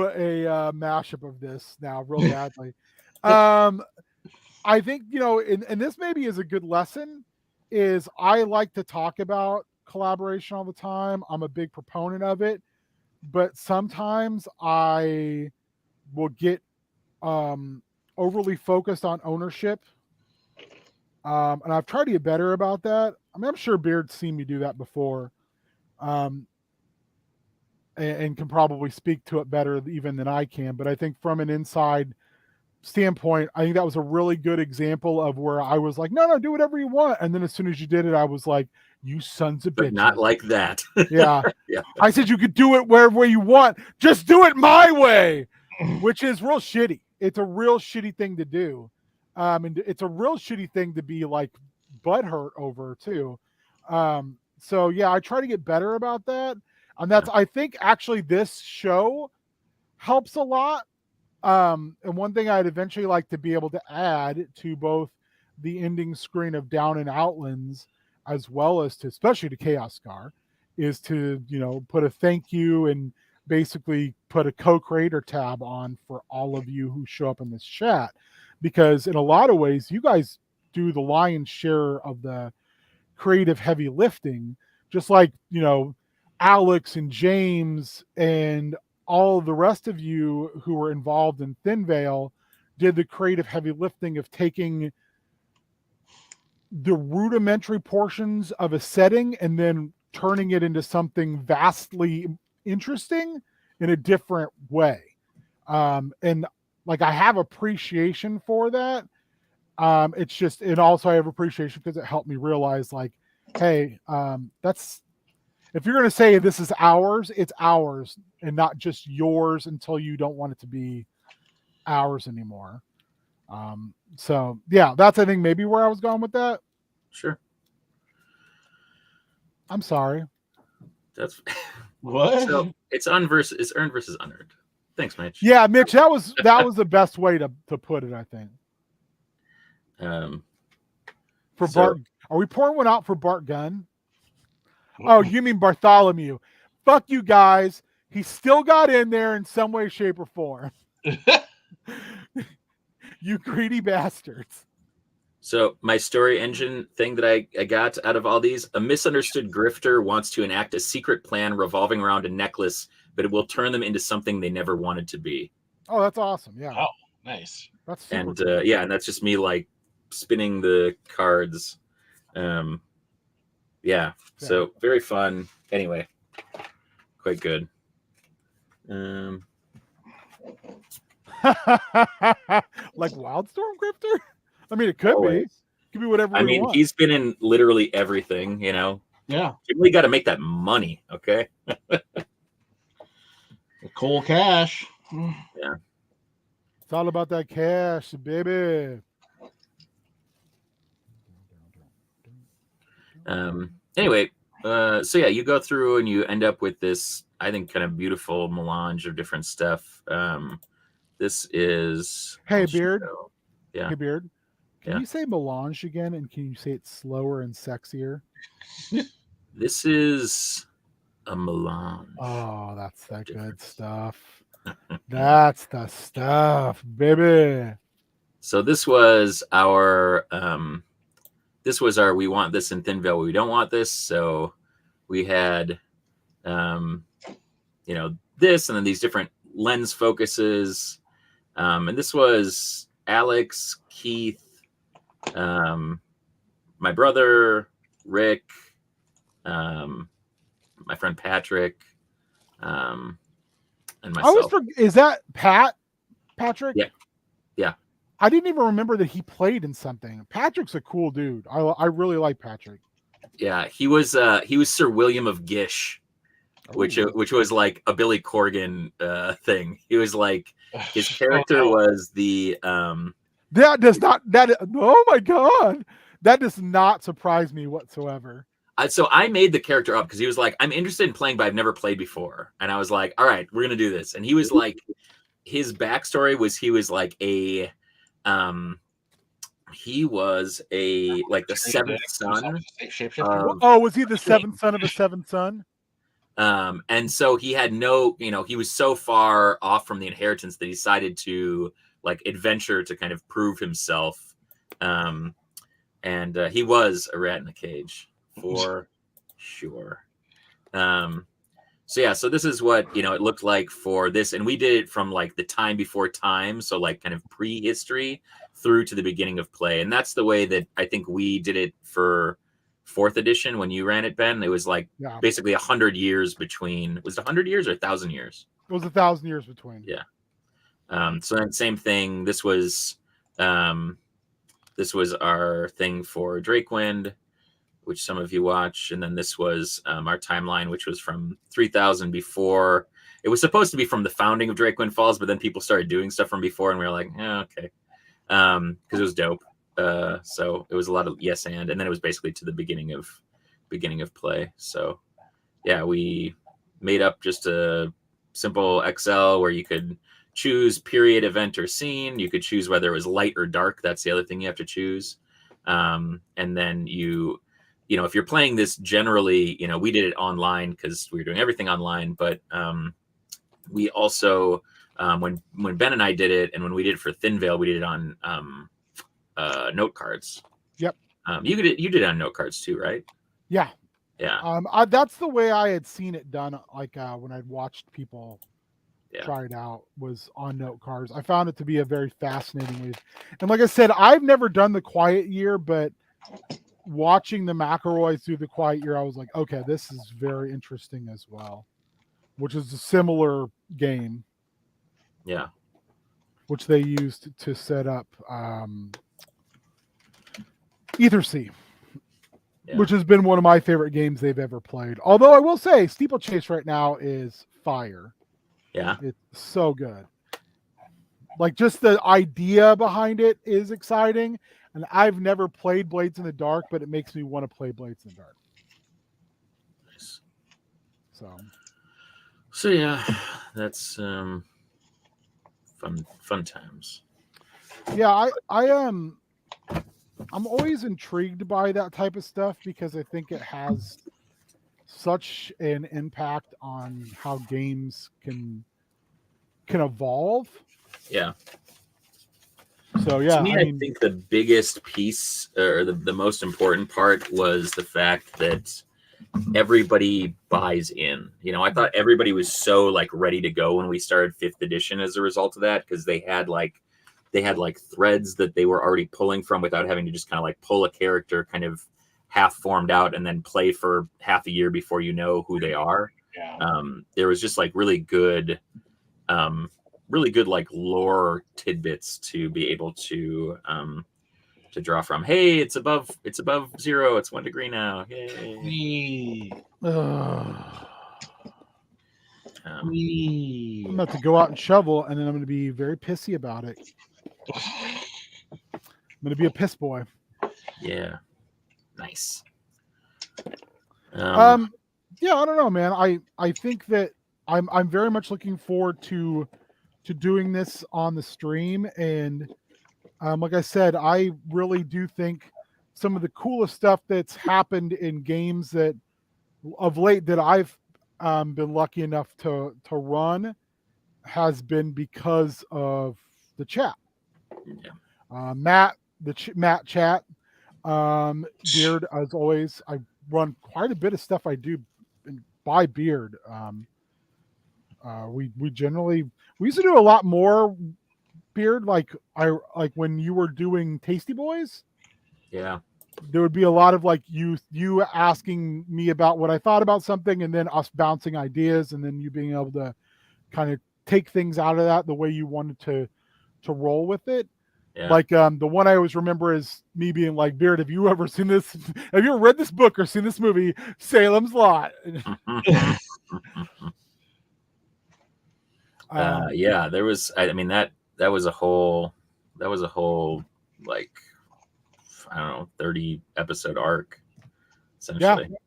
a mashup of this now, real badly. I think, you know, and this maybe is a good lesson, is I like to talk about collaboration all the time. I'm a big proponent of it, but sometimes I will get overly focused on ownership. And I've tried to get better about that. I mean, I'm sure Beard's seen me do that before. And can probably speak to it better even than I can. But I think from an inside standpoint, I think that was a really good example of where I was like, no, do whatever you want. And then as soon as you did it, I was like, you sons of bitches. Not like that. Yeah. Yeah. I said you could do it wherever you want. Just do it my way, which is real shitty. It's a real shitty thing to do. And it's a real shitty thing to be like butthurt over too. So yeah, I try to get better about that. And that's, I think actually this show helps a lot. And one thing I'd eventually like to be able to add to both the ending screen of Down and Outlands, as well as to, especially to Chaos Scar, is to, you know, put a thank you and basically put a co-creator tab on for all of you who show up in this chat. Because in a lot of ways, you guys do the lion's share of the creative heavy lifting, just like, you know, Alex and James and all the rest of you who were involved in Thin Veil did the creative heavy lifting of taking the rudimentary portions of a setting and then turning it into something vastly interesting in a different way. And like, I have appreciation for that. It's just, and also I have appreciation because it helped me realize, like, hey, that's, if you're going to say this is ours, it's ours and not just yours until you don't want it to be ours anymore. So yeah, that's, I think, maybe where I was going with that. Sure. I'm sorry. That's What? so it's earned versus unearned. Thanks, Mitch. Yeah, Mitch, that was the best way to put it, I think. For so- Bart, are we pouring one out for Bart Gunn? Oh, you mean Bartholomew? Fuck you guys. He still got in there in some way, shape, or form. You greedy bastards. So my story engine thing that I got out of all these: a misunderstood grifter wants to enact a secret plan revolving around a necklace, but it will turn them into something they never wanted to be. Oh, that's awesome. Yeah. Oh, nice. That's super And cool. yeah, and that's just me like spinning the cards. Yeah, so very fun. Anyway, quite good. Like Wildstorm Grifter? I mean, it could be. Always. It could be whatever I we mean, want. he's been in literally everything, you know. Yeah. You really got to make that money, okay? The cool cash. Yeah. It's all about that cash, baby. Anyway, so yeah, you go through and you end up with this, I think, kind of beautiful melange of different stuff. This is Hey, I'll show Beard. you. Yeah. Hey, Beard. Can Yeah. you say melange again, and can you say it slower and sexier? This is a melange. Oh, that's that good Different. stuff. That's the stuff, baby. So this was our we want this in Thin Veil, we don't want this. So we had you know, this, and then these different lens focuses. And this was Alex, Keith, my brother, Rick, my friend Patrick, and myself. Is that Patrick? Yeah. Yeah. I didn't even remember that he played in something. Patrick's a cool dude. I really like Patrick. Yeah, he was Sir William of Gish, which was like a Billy Corgan thing. He was like, his character was the that does not, that, oh my god, that does not surprise me whatsoever. So I made the character up because he was like, I'm interested in playing, but I've never played before. And I was like, all right, we're gonna do this. And he was like, his backstory was he was like a he was a like the seventh son. Was he the seventh son of a seventh son? And so he had no, you know, he was so far off from the inheritance that he decided to like adventure to kind of prove himself. And he was a rat in a cage for sure. So yeah, so this is what, you know, it looked like for this. And we did it from like the time before time. So like kind of prehistory through to the beginning of play. And that's the way that I think we did it for 4th edition when you ran it, Ben. It was like basically 100 years between. Was it 100 years or 1,000 years? It was 1,000 years between. Yeah. So then same thing. This was our thing for Drakewind, which some of you watch, and then this was our timeline, which was from 3,000 before. It was supposed to be from the founding of Drakewind Falls, but then people started doing stuff from before, and we were like, okay, because it was dope. So it was a lot of yes and then it was basically to the beginning of play. So yeah, we made up just a simple Excel where you could choose period, event, or scene. You could choose whether it was light or dark. That's the other thing you have to choose. And then you know, if you're playing this generally, you know, we did it online because we were doing everything online, but we also when Ben and I did it, and when we did it for Thin Veil, we did it on note cards. Yep. You did it on note cards too, right? Yeah. Yeah. That's the way I had seen it done, like when I'd watched people tried out was on note cards. I found it to be a very fascinating way. And like I said, I've never done the Quiet Year, but watching the McElroys do the Quiet Year, I was like, okay, this is very interesting as well, which is a similar game. Yeah. Which they used to set up Ether Sea, which has been one of my favorite games they've ever played. Although I will say, Steeplechase right now is fire. Yeah. It's so good. Like, just the idea behind it is exciting. And I've never played Blades in the Dark, but it makes me want to play Blades in the Dark. Nice. So yeah, that's fun times. Yeah, I'm always intrigued by that type of stuff because I think it has such an impact on how games can evolve. Yeah. So yeah, to me, I think the biggest piece or the most important part was the fact that everybody buys in. You know, I thought everybody was so like ready to go when we started 5th edition as a result of that, because they had like threads that they were already pulling from without having to just kind of like pull a character kind of half formed out and then play for half a year before you know who they are. Yeah. There was just like really good like lore tidbits to be able to draw from. Hey, it's above 0. It's 1 degree now. Yay. I'm about to go out and shovel, and then I'm going to be very pissy about it. I'm going to be a piss boy. Yeah. Nice. Yeah, I don't know, man. I think that I'm very much looking forward to doing this on the stream, and like I said, I really do think some of the coolest stuff that's happened in games that of late that I've been lucky enough to run has been because of the chat. Yeah. Matt chat, Beard, as always. I run quite a bit of stuff I do by Beard. We used to do a lot more Beard, like when you were doing Tasty Boys. Yeah. There would be a lot of like you asking me about what I thought about something, and then us bouncing ideas, and then you being able to kind of take things out of that the way you wanted to roll with it. Yeah. Like the one I always remember is me being like, Beard, have you ever seen this? Have you ever read this book or seen this movie, Salem's Lot? Yeah, there was. I mean that was a whole like, I don't know, 30 episode arc essentially. Yeah.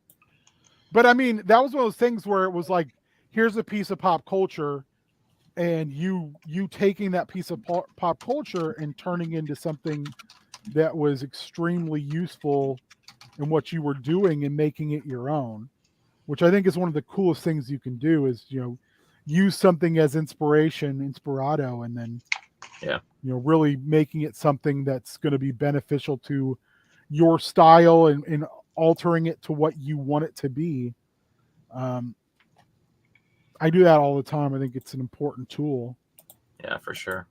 But I mean, that was one of those things where it was like, here's a piece of pop culture, and you taking that piece of pop culture and turning into something that was extremely useful in what you were doing and making it your own, which I think is one of the coolest things you can do is, use something as inspirado, and then, really making it something that's going to be beneficial to your style and altering it to what you want it to be. I do that all the time. I think it's an important tool. Yeah, for sure.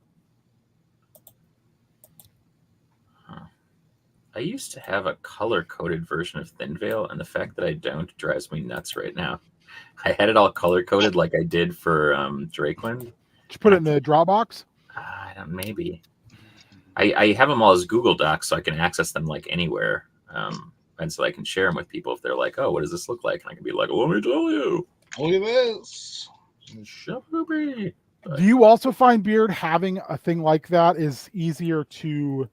I used to have a color-coded version of Thin Veil, and the fact that I don't drives me nuts right now. I had it all color-coded like I did for Drakeland. Did you put it in the Dropbox? I don't, maybe. I have them all as Google Docs so I can access them like anywhere. And so I can share them with people if they're like, oh, what does this look like? And I can be like, let me tell you. Look at this. Do you also find, Beard, having a thing like that is easier to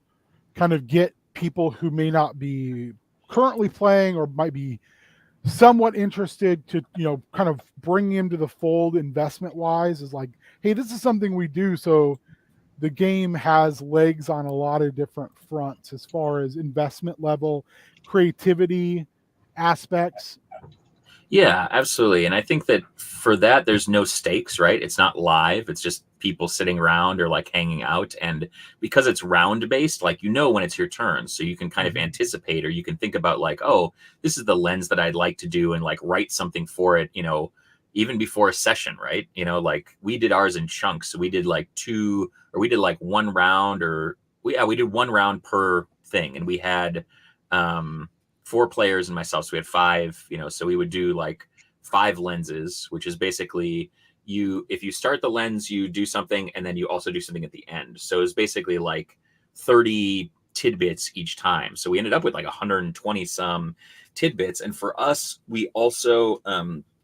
kind of get people who may not be currently playing or might be somewhat interested to, kind of bring him to the fold investment wise? Is like, hey, this is something we do. So the game has legs on a lot of different fronts as far as investment level, creativity aspects. Yeah, absolutely. And I think that for that, there's no stakes, right? It's not live. It's just people sitting around or like hanging out. And because it's round based, like, when it's your turn. So you can kind of anticipate, or you can think about like, oh, this is the lens that I'd like to do, and like write something for it, even before a session, right? You know, like we did ours in chunks. So we did like we did like 1 round, or we did 1 round per thing, and we had 4 players and myself, so we had 5. You know, so we would do like 5 lenses, which is basically if you start the lens, you do something, and then you also do something at the end. So it's basically like 30 tidbits each time. So we ended up with like 120 some tidbits. And for us, we also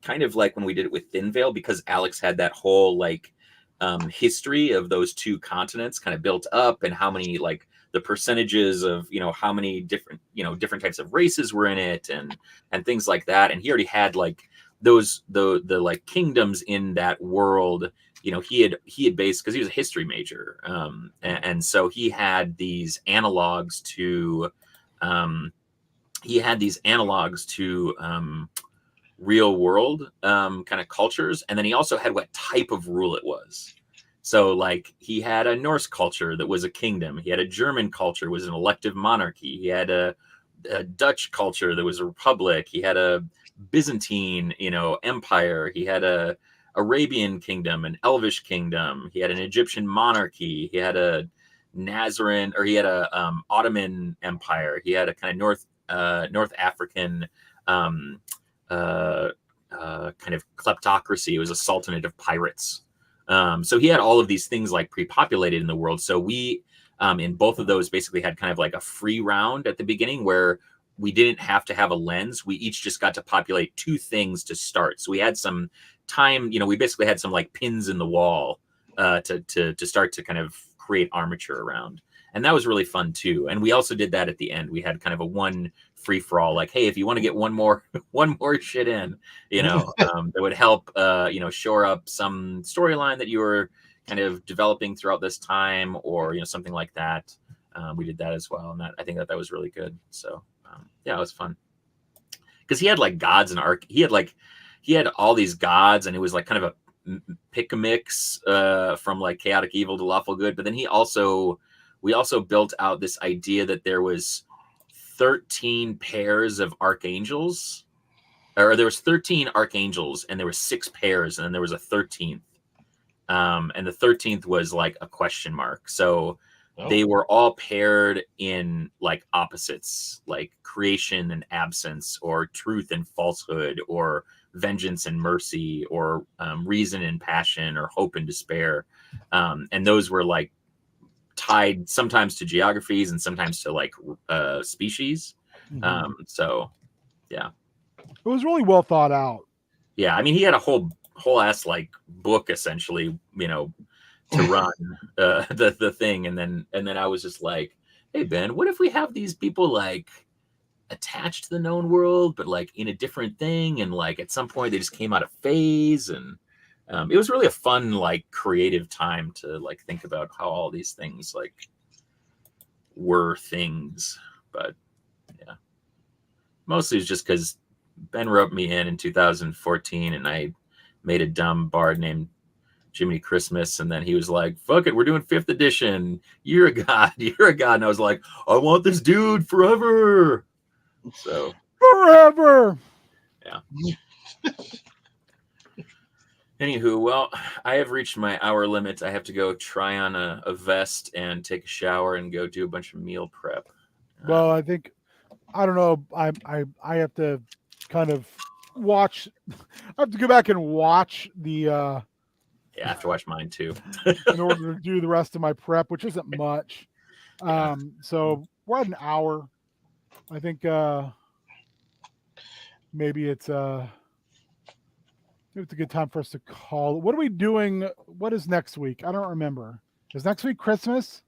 kind of like when we did it with Thin Veil, because Alex had that whole like history of those 2 continents kind of built up, and how many like the percentages of, you know, how many different, you know, different types of races were in it, and things like that. And he already had like those the like kingdoms in that world. You know, he had based, because he was a history major, and so he had these analogs to real world kind of cultures, and then he also had what type of rule it was. So like he had a Norse culture that was a kingdom, he had a German culture was an elective monarchy, he had a Dutch culture that was a republic, he had a Byzantine, you know, empire, he had a Arabian kingdom, an Elvish kingdom, he had an Egyptian monarchy, he had a Nazarene, or he had a Ottoman empire, he had a kind of North African kind of kleptocracy. It was a sultanate of pirates. So he had all of these things like pre-populated in the world. So we in both of those basically had kind of like a free round at the beginning, where we didn't have to have a lens. We each just got to populate 2 things to start. So we had some time, you know, we basically had some like pins in the wall to start to kind of create armature around. And that was really fun too. And we also did that at the end. We had kind of a 1 free for all, like, hey, if you want to get one more shit in, you know, that would help, you know, shore up some storyline that you were kind of developing throughout this time, or, you know, something like that. We did that as well. And I think that was really good. So yeah, it was fun. Because he had like gods and he had all these gods, and it was like kind of a pick a mix from like chaotic evil to lawful good. But then we also built out this idea that there was 13 pairs of archangels, or there was 13 archangels, and there were 6 pairs, and then there was a 13th. And the 13th was like a question mark. So they were all paired in like opposites, like creation and absence, or truth and falsehood, or vengeance and mercy, or reason and passion, or hope and despair. And those were like tied sometimes to geographies and sometimes to like species. So yeah, it was really well thought out. Yeah, I mean, he had a whole ass like book essentially, you know, to run the thing, and then I was just like, hey Ben, what if we have these people like attached to the known world, but like in a different thing, and like at some point they just came out of phase, and it was really a fun like creative time to like think about how all these things like were things. But yeah, mostly it's just because Ben wrote me in 2014, and I made a dumb bard named Jiminy Christmas, and then he was like, fuck it, we're doing 5th edition, you're a god, and I was like, I want this dude forever. So forever. Yeah. Anywho, well, I have reached my hour limit. I have to go try on a vest and take a shower and go do a bunch of meal prep. Well, I think, I don't know, I have to kind of watch, I have to go back and watch the yeah, I have to watch mine too. in order to do the rest of my prep, which isn't much. So we're at an hour. I think maybe it's a good time for us to call. What are we doing? What is next week? I don't remember. Is next week Christmas?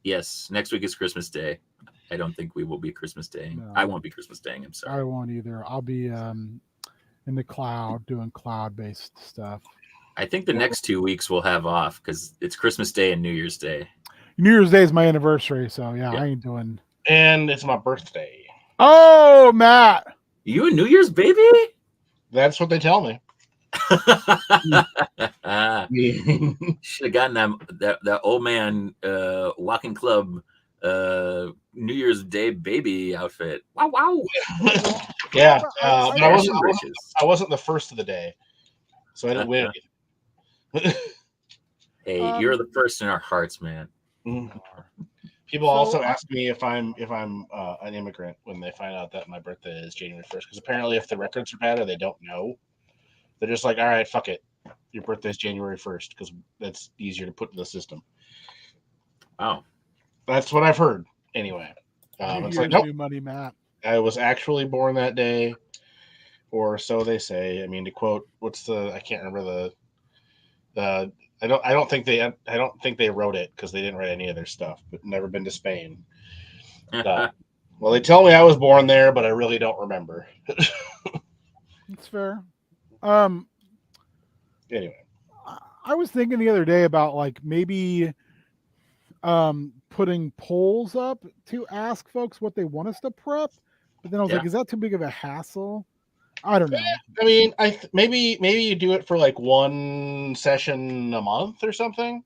Yes, next week is Christmas Day. I don't think we will be Christmas Day. No. I won't be Christmas Day. I'm sorry. I won't either. I'll be in the cloud doing cloud-based stuff. I think the next 2 weeks we'll have off because it's Christmas Day and New Year's Day. New Year's Day is my anniversary, so yeah. I ain't doing. And it's my birthday. Oh, Matt! You a New Year's baby? That's what they tell me. Should have gotten that old man walking club New Year's Day baby outfit. Wow! Yeah, but I wasn't the first of the day. so I didn't win anything. Hey, you're the first in our hearts, man. People also ask me if I'm an immigrant when they find out that my birthday is January 1st, because apparently if the records are bad or they don't know, they're just like, all right, fuck it, your birthday is January 1st because that's easier to put in the system. Oh, that's what I've heard. Anyway, it's like, nope, new money, Matt. I was actually born that day, or so they say. I mean, to quote, I can't remember the. I don't think they wrote it because they didn't write any of their stuff. But never been to Spain. Well, they tell me I was born there, but I really don't remember. That's fair. Anyway, I was thinking the other day about like maybe putting polls up to ask folks what they want us to prep, but then I was like, is that too big of a hassle? I don't know. I mean, maybe you do it for like one session a month or something.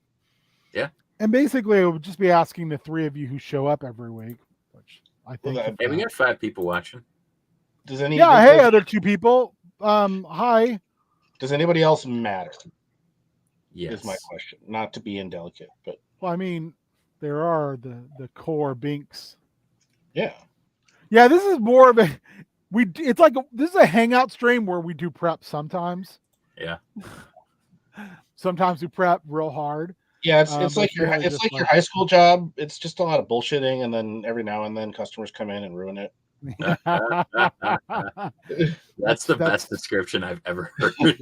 Yeah. And basically, it would just be asking the three of you who show up every week, which I think. Hey, we got 5 people watching. Does any? Yeah. Hey, other 2 people. Hi. Does anybody else matter? Yes. Is my question. Not to be indelicate, but well, I mean, there are the core binks. Yeah. Yeah. This is more of a. It's like this is a hangout stream where we do prep sometimes. Yeah. Sometimes we prep real hard. Yeah, it's like your high school job. It's just a lot of bullshitting, and then every now and then customers come in and ruin it. That's the best description I've ever heard.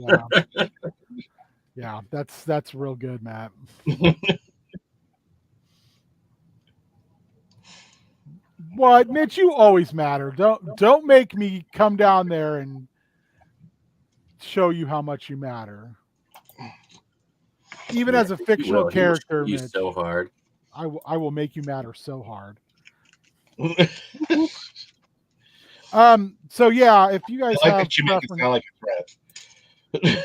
Yeah, that's real good, Matt. What, Mitch? You always matter. Don't make me come down there and show you how much you matter. Even as a fictional character, you Mitch, so hard. I will make you matter so hard. So yeah, if you guys have you make it sound like a threat.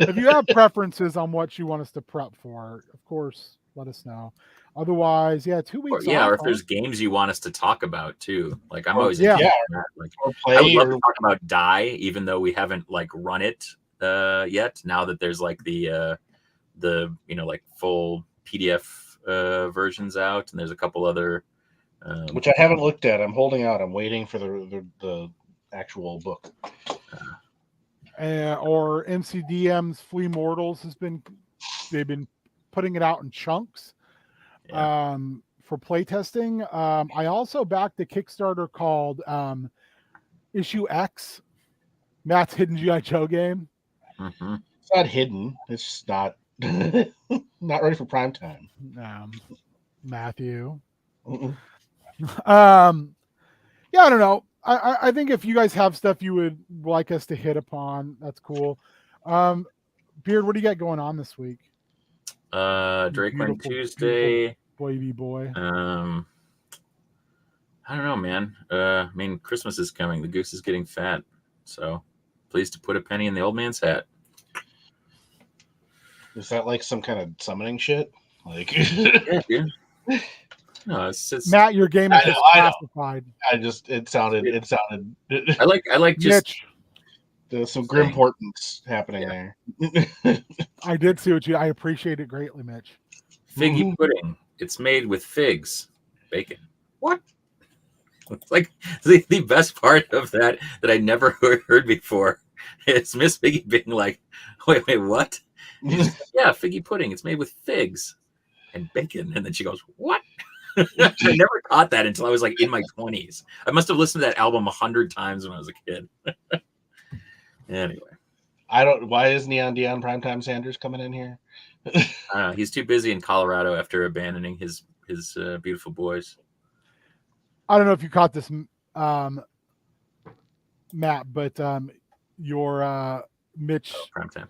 If you have preferences on what you want us to prep for, of course, let us know. Otherwise, 2 weeks. Or if there's games you want us to talk about too. Like I'm always or play. I would love to talk about Die, even though we haven't like run it yet. Now that there's like the like full PDF versions out, and there's a couple other which I haven't looked at. I'm holding out. I'm waiting for the actual book. Or MCDM's Flea Mortals they've been putting it out in chunks for playtesting. I also backed a Kickstarter called Issue X, Matt's Hidden G.I. Joe game. Mm-hmm. It's not hidden. It's just not not ready for prime time. Matthew. I don't know. I think if you guys have stuff you would like us to hit upon, that's cool. Beard, what do you got going on this week? Drake Win Tuesday. Boy. I don't know, man. I mean, Christmas is coming. The goose is getting fat. So pleased to put a penny in the old man's hat. Is that like some kind of summoning shit? Like yeah. No, it's Matt, your game is classified. It sounded I like just Mitch, there's some grim importance happening there. I did see I appreciate it greatly, Mitch. Figgy pudding. It's made with figs, bacon. What? It's like the best part of that I never heard before. It's Miss Figgy being like, wait, what? Like, yeah, figgy pudding. It's made with figs and bacon. And then she goes, what? I never caught that until I was like in my 20s. I must have listened to that album 100 times when I was a kid. Anyway. Why is Neon Dion Primetime Sanders coming in here? He's too busy in Colorado after abandoning his beautiful boys. I don't know if you caught this, Matt, but your Mitch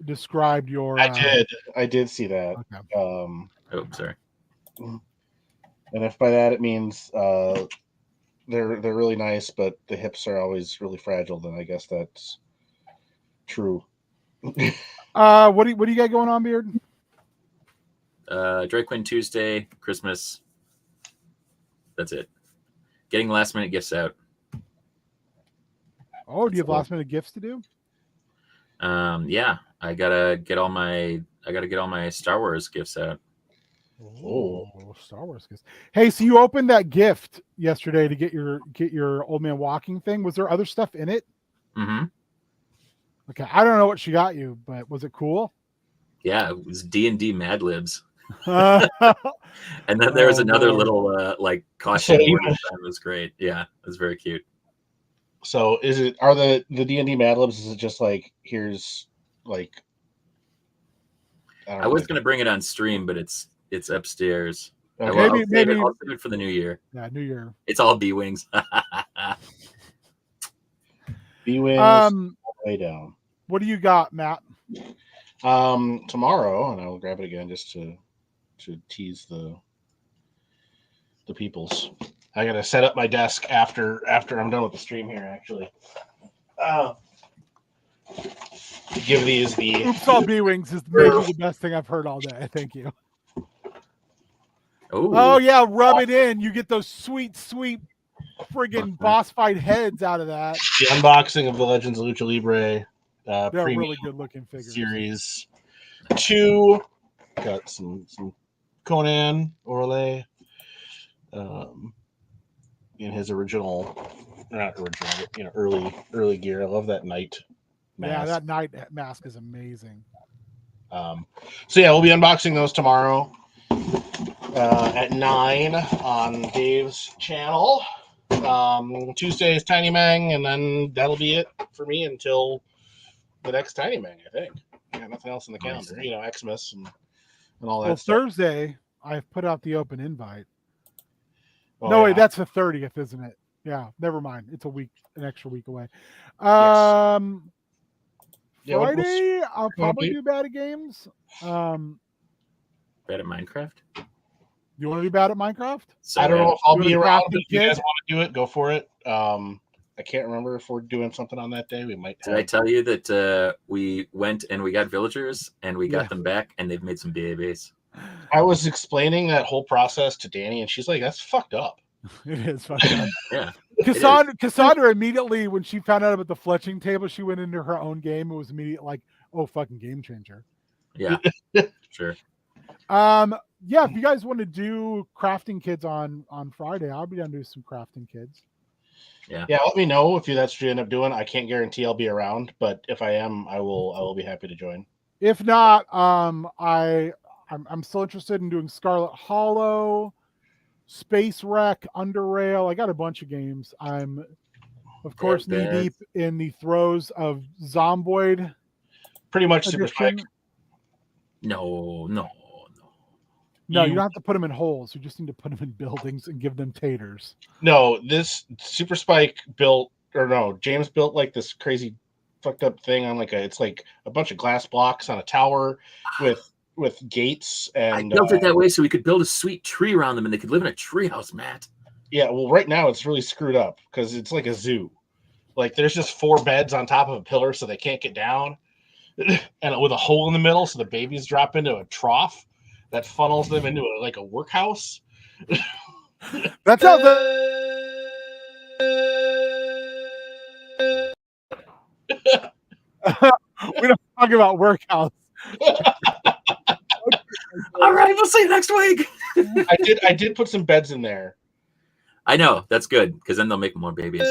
described your. I did see that. Okay. Sorry. And if by that it means they're really nice, but the hips are always really fragile, then I guess that's true. What do you got going on, Beard? Drake Win Tuesday, Christmas. That's it. Getting last minute gifts out. Oh, do you have last minute gifts to do? Yeah, I gotta get all my Star Wars gifts out. Oh, Star Wars gifts. Hey, so you opened that gift yesterday to get your old man walking thing. Was there other stuff in it? Mm-hmm. Okay, I don't know what she got you, but was it cool? Yeah, it was D&D Mad Libs. Oh, And then there was another Lord. little like caution word that was great. Yeah, it was very cute. So are the D&D Mad Libs, is it just like, here's like, I was gonna bring it on stream, but it's upstairs. Okay. I'll save Maybe it for the new year. Yeah, New Year. It's all B-Wings. B-Wings all the way down. What do you got, Matt? Tomorrow, and I'll grab it again just to tease the peoples. I gotta set up my desk after I'm done with the stream here, actually. Give these the Oops, all B-Wings is maybe the best thing I've heard all day. Thank you. Ooh. Oh yeah, rub it in. You get those sweet friggin' boss fight heads out of that. the unboxing of the Legends of Lucha Libre They're premium really good looking figures. series 2. Got some Conan Orle in his original, not original, but early gear. I love that knight mask. Yeah, that knight mask is amazing. So yeah, we'll be unboxing those tomorrow at 9 on Dave's channel. Tuesday is Tiny Mang, and then that'll be it for me until the next Tiny Mang, I think. Yeah, nothing else in the calendar. Xmas and all that Well, stuff. Thursday, I've put out the open invite. Oh, no, yeah. wait, that's the 30th, isn't it? Yeah, never mind. It's an extra week away. Yeah, Friday, I'll probably do Bad at Games. Bad at Minecraft? You want to do Bad at Minecraft? So I don't know if I'll be around, but if you guys Kids? want to do it, go for it. I can't remember if we're doing something on that day. We might. Did I tell you that we went and we got villagers and we got them back and they've made some babies? I was explaining that whole process to Danny, and she's like, "That's fucked up." It is fucked up. Yeah. Cassandra immediately, when she found out about the fletching table, she went into her own game. It was immediate, like, oh, fucking game changer. Yeah, sure. Yeah, if you guys want to do crafting kids on Friday, I'll be down to do some crafting kids. Yeah, let me know if that's what you end up doing. I can't guarantee I'll be around, but if I am, I will be happy to join. If not, I'm still interested in doing Scarlet Hollow, Space Wreck, Underrail. I got a bunch of games. I'm, of course, knee deep in the throes of Zomboid. Pretty much Super Spike. No. No, you don't have to put them in holes. You just need to put them in buildings and give them taters. No, this Super Spike James built like this crazy fucked up thing on it's like a bunch of glass blocks on a tower with gates, and I built it that way so we could build a sweet tree around them and they could live in a treehouse, Matt. Yeah, well, right now it's really screwed up because it's like a zoo. Like there's just 4 beds on top of a pillar so they can't get down, and with a hole in the middle so the babies drop into a trough that funnels them into a workhouse. That's how we don't talk about workhouse. All right, we'll see you next week. I did put some beds in there. I know, that's good because then they'll make more babies.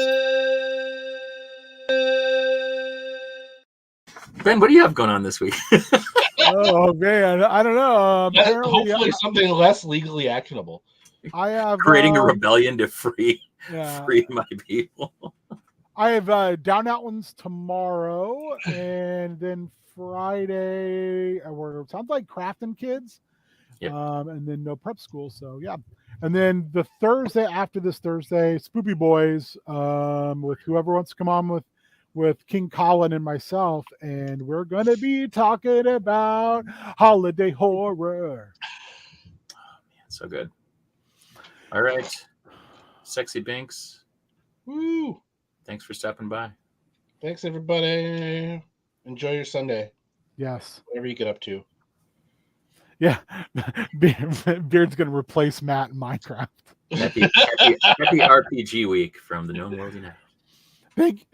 Ben, what do you have going on this week? Oh man, I don't know. Hopefully something less legally actionable. I have creating a rebellion to free my people. I have Down Outlands tomorrow, and then Friday, sounds like Crafting Kids. Yep. And then no prep school. So yeah. And then the Thursday after this Thursday, Spoopy Boys, with whoever wants to come on with King Colin and myself, and we're gonna be talking about holiday horror. Oh man, so good. All right. Sexy Binks. Woo. Thanks for stopping by. Thanks everybody. Enjoy your Sunday. Yes. Whatever you get up to. Yeah. Beard's gonna replace Matt in Minecraft. Happy RPG week from the Gnome World United.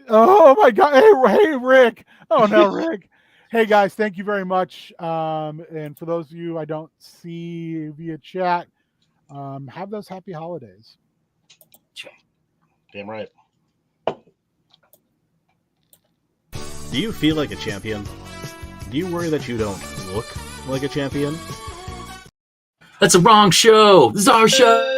Oh my god. Hey Rick. Oh no, Rick. Hey guys, thank you very much. And for those of you I don't see via chat, have those happy holidays. Damn right. Do you feel like a champion? Do you worry that you don't look like a champion? That's a wrong show. This is our show.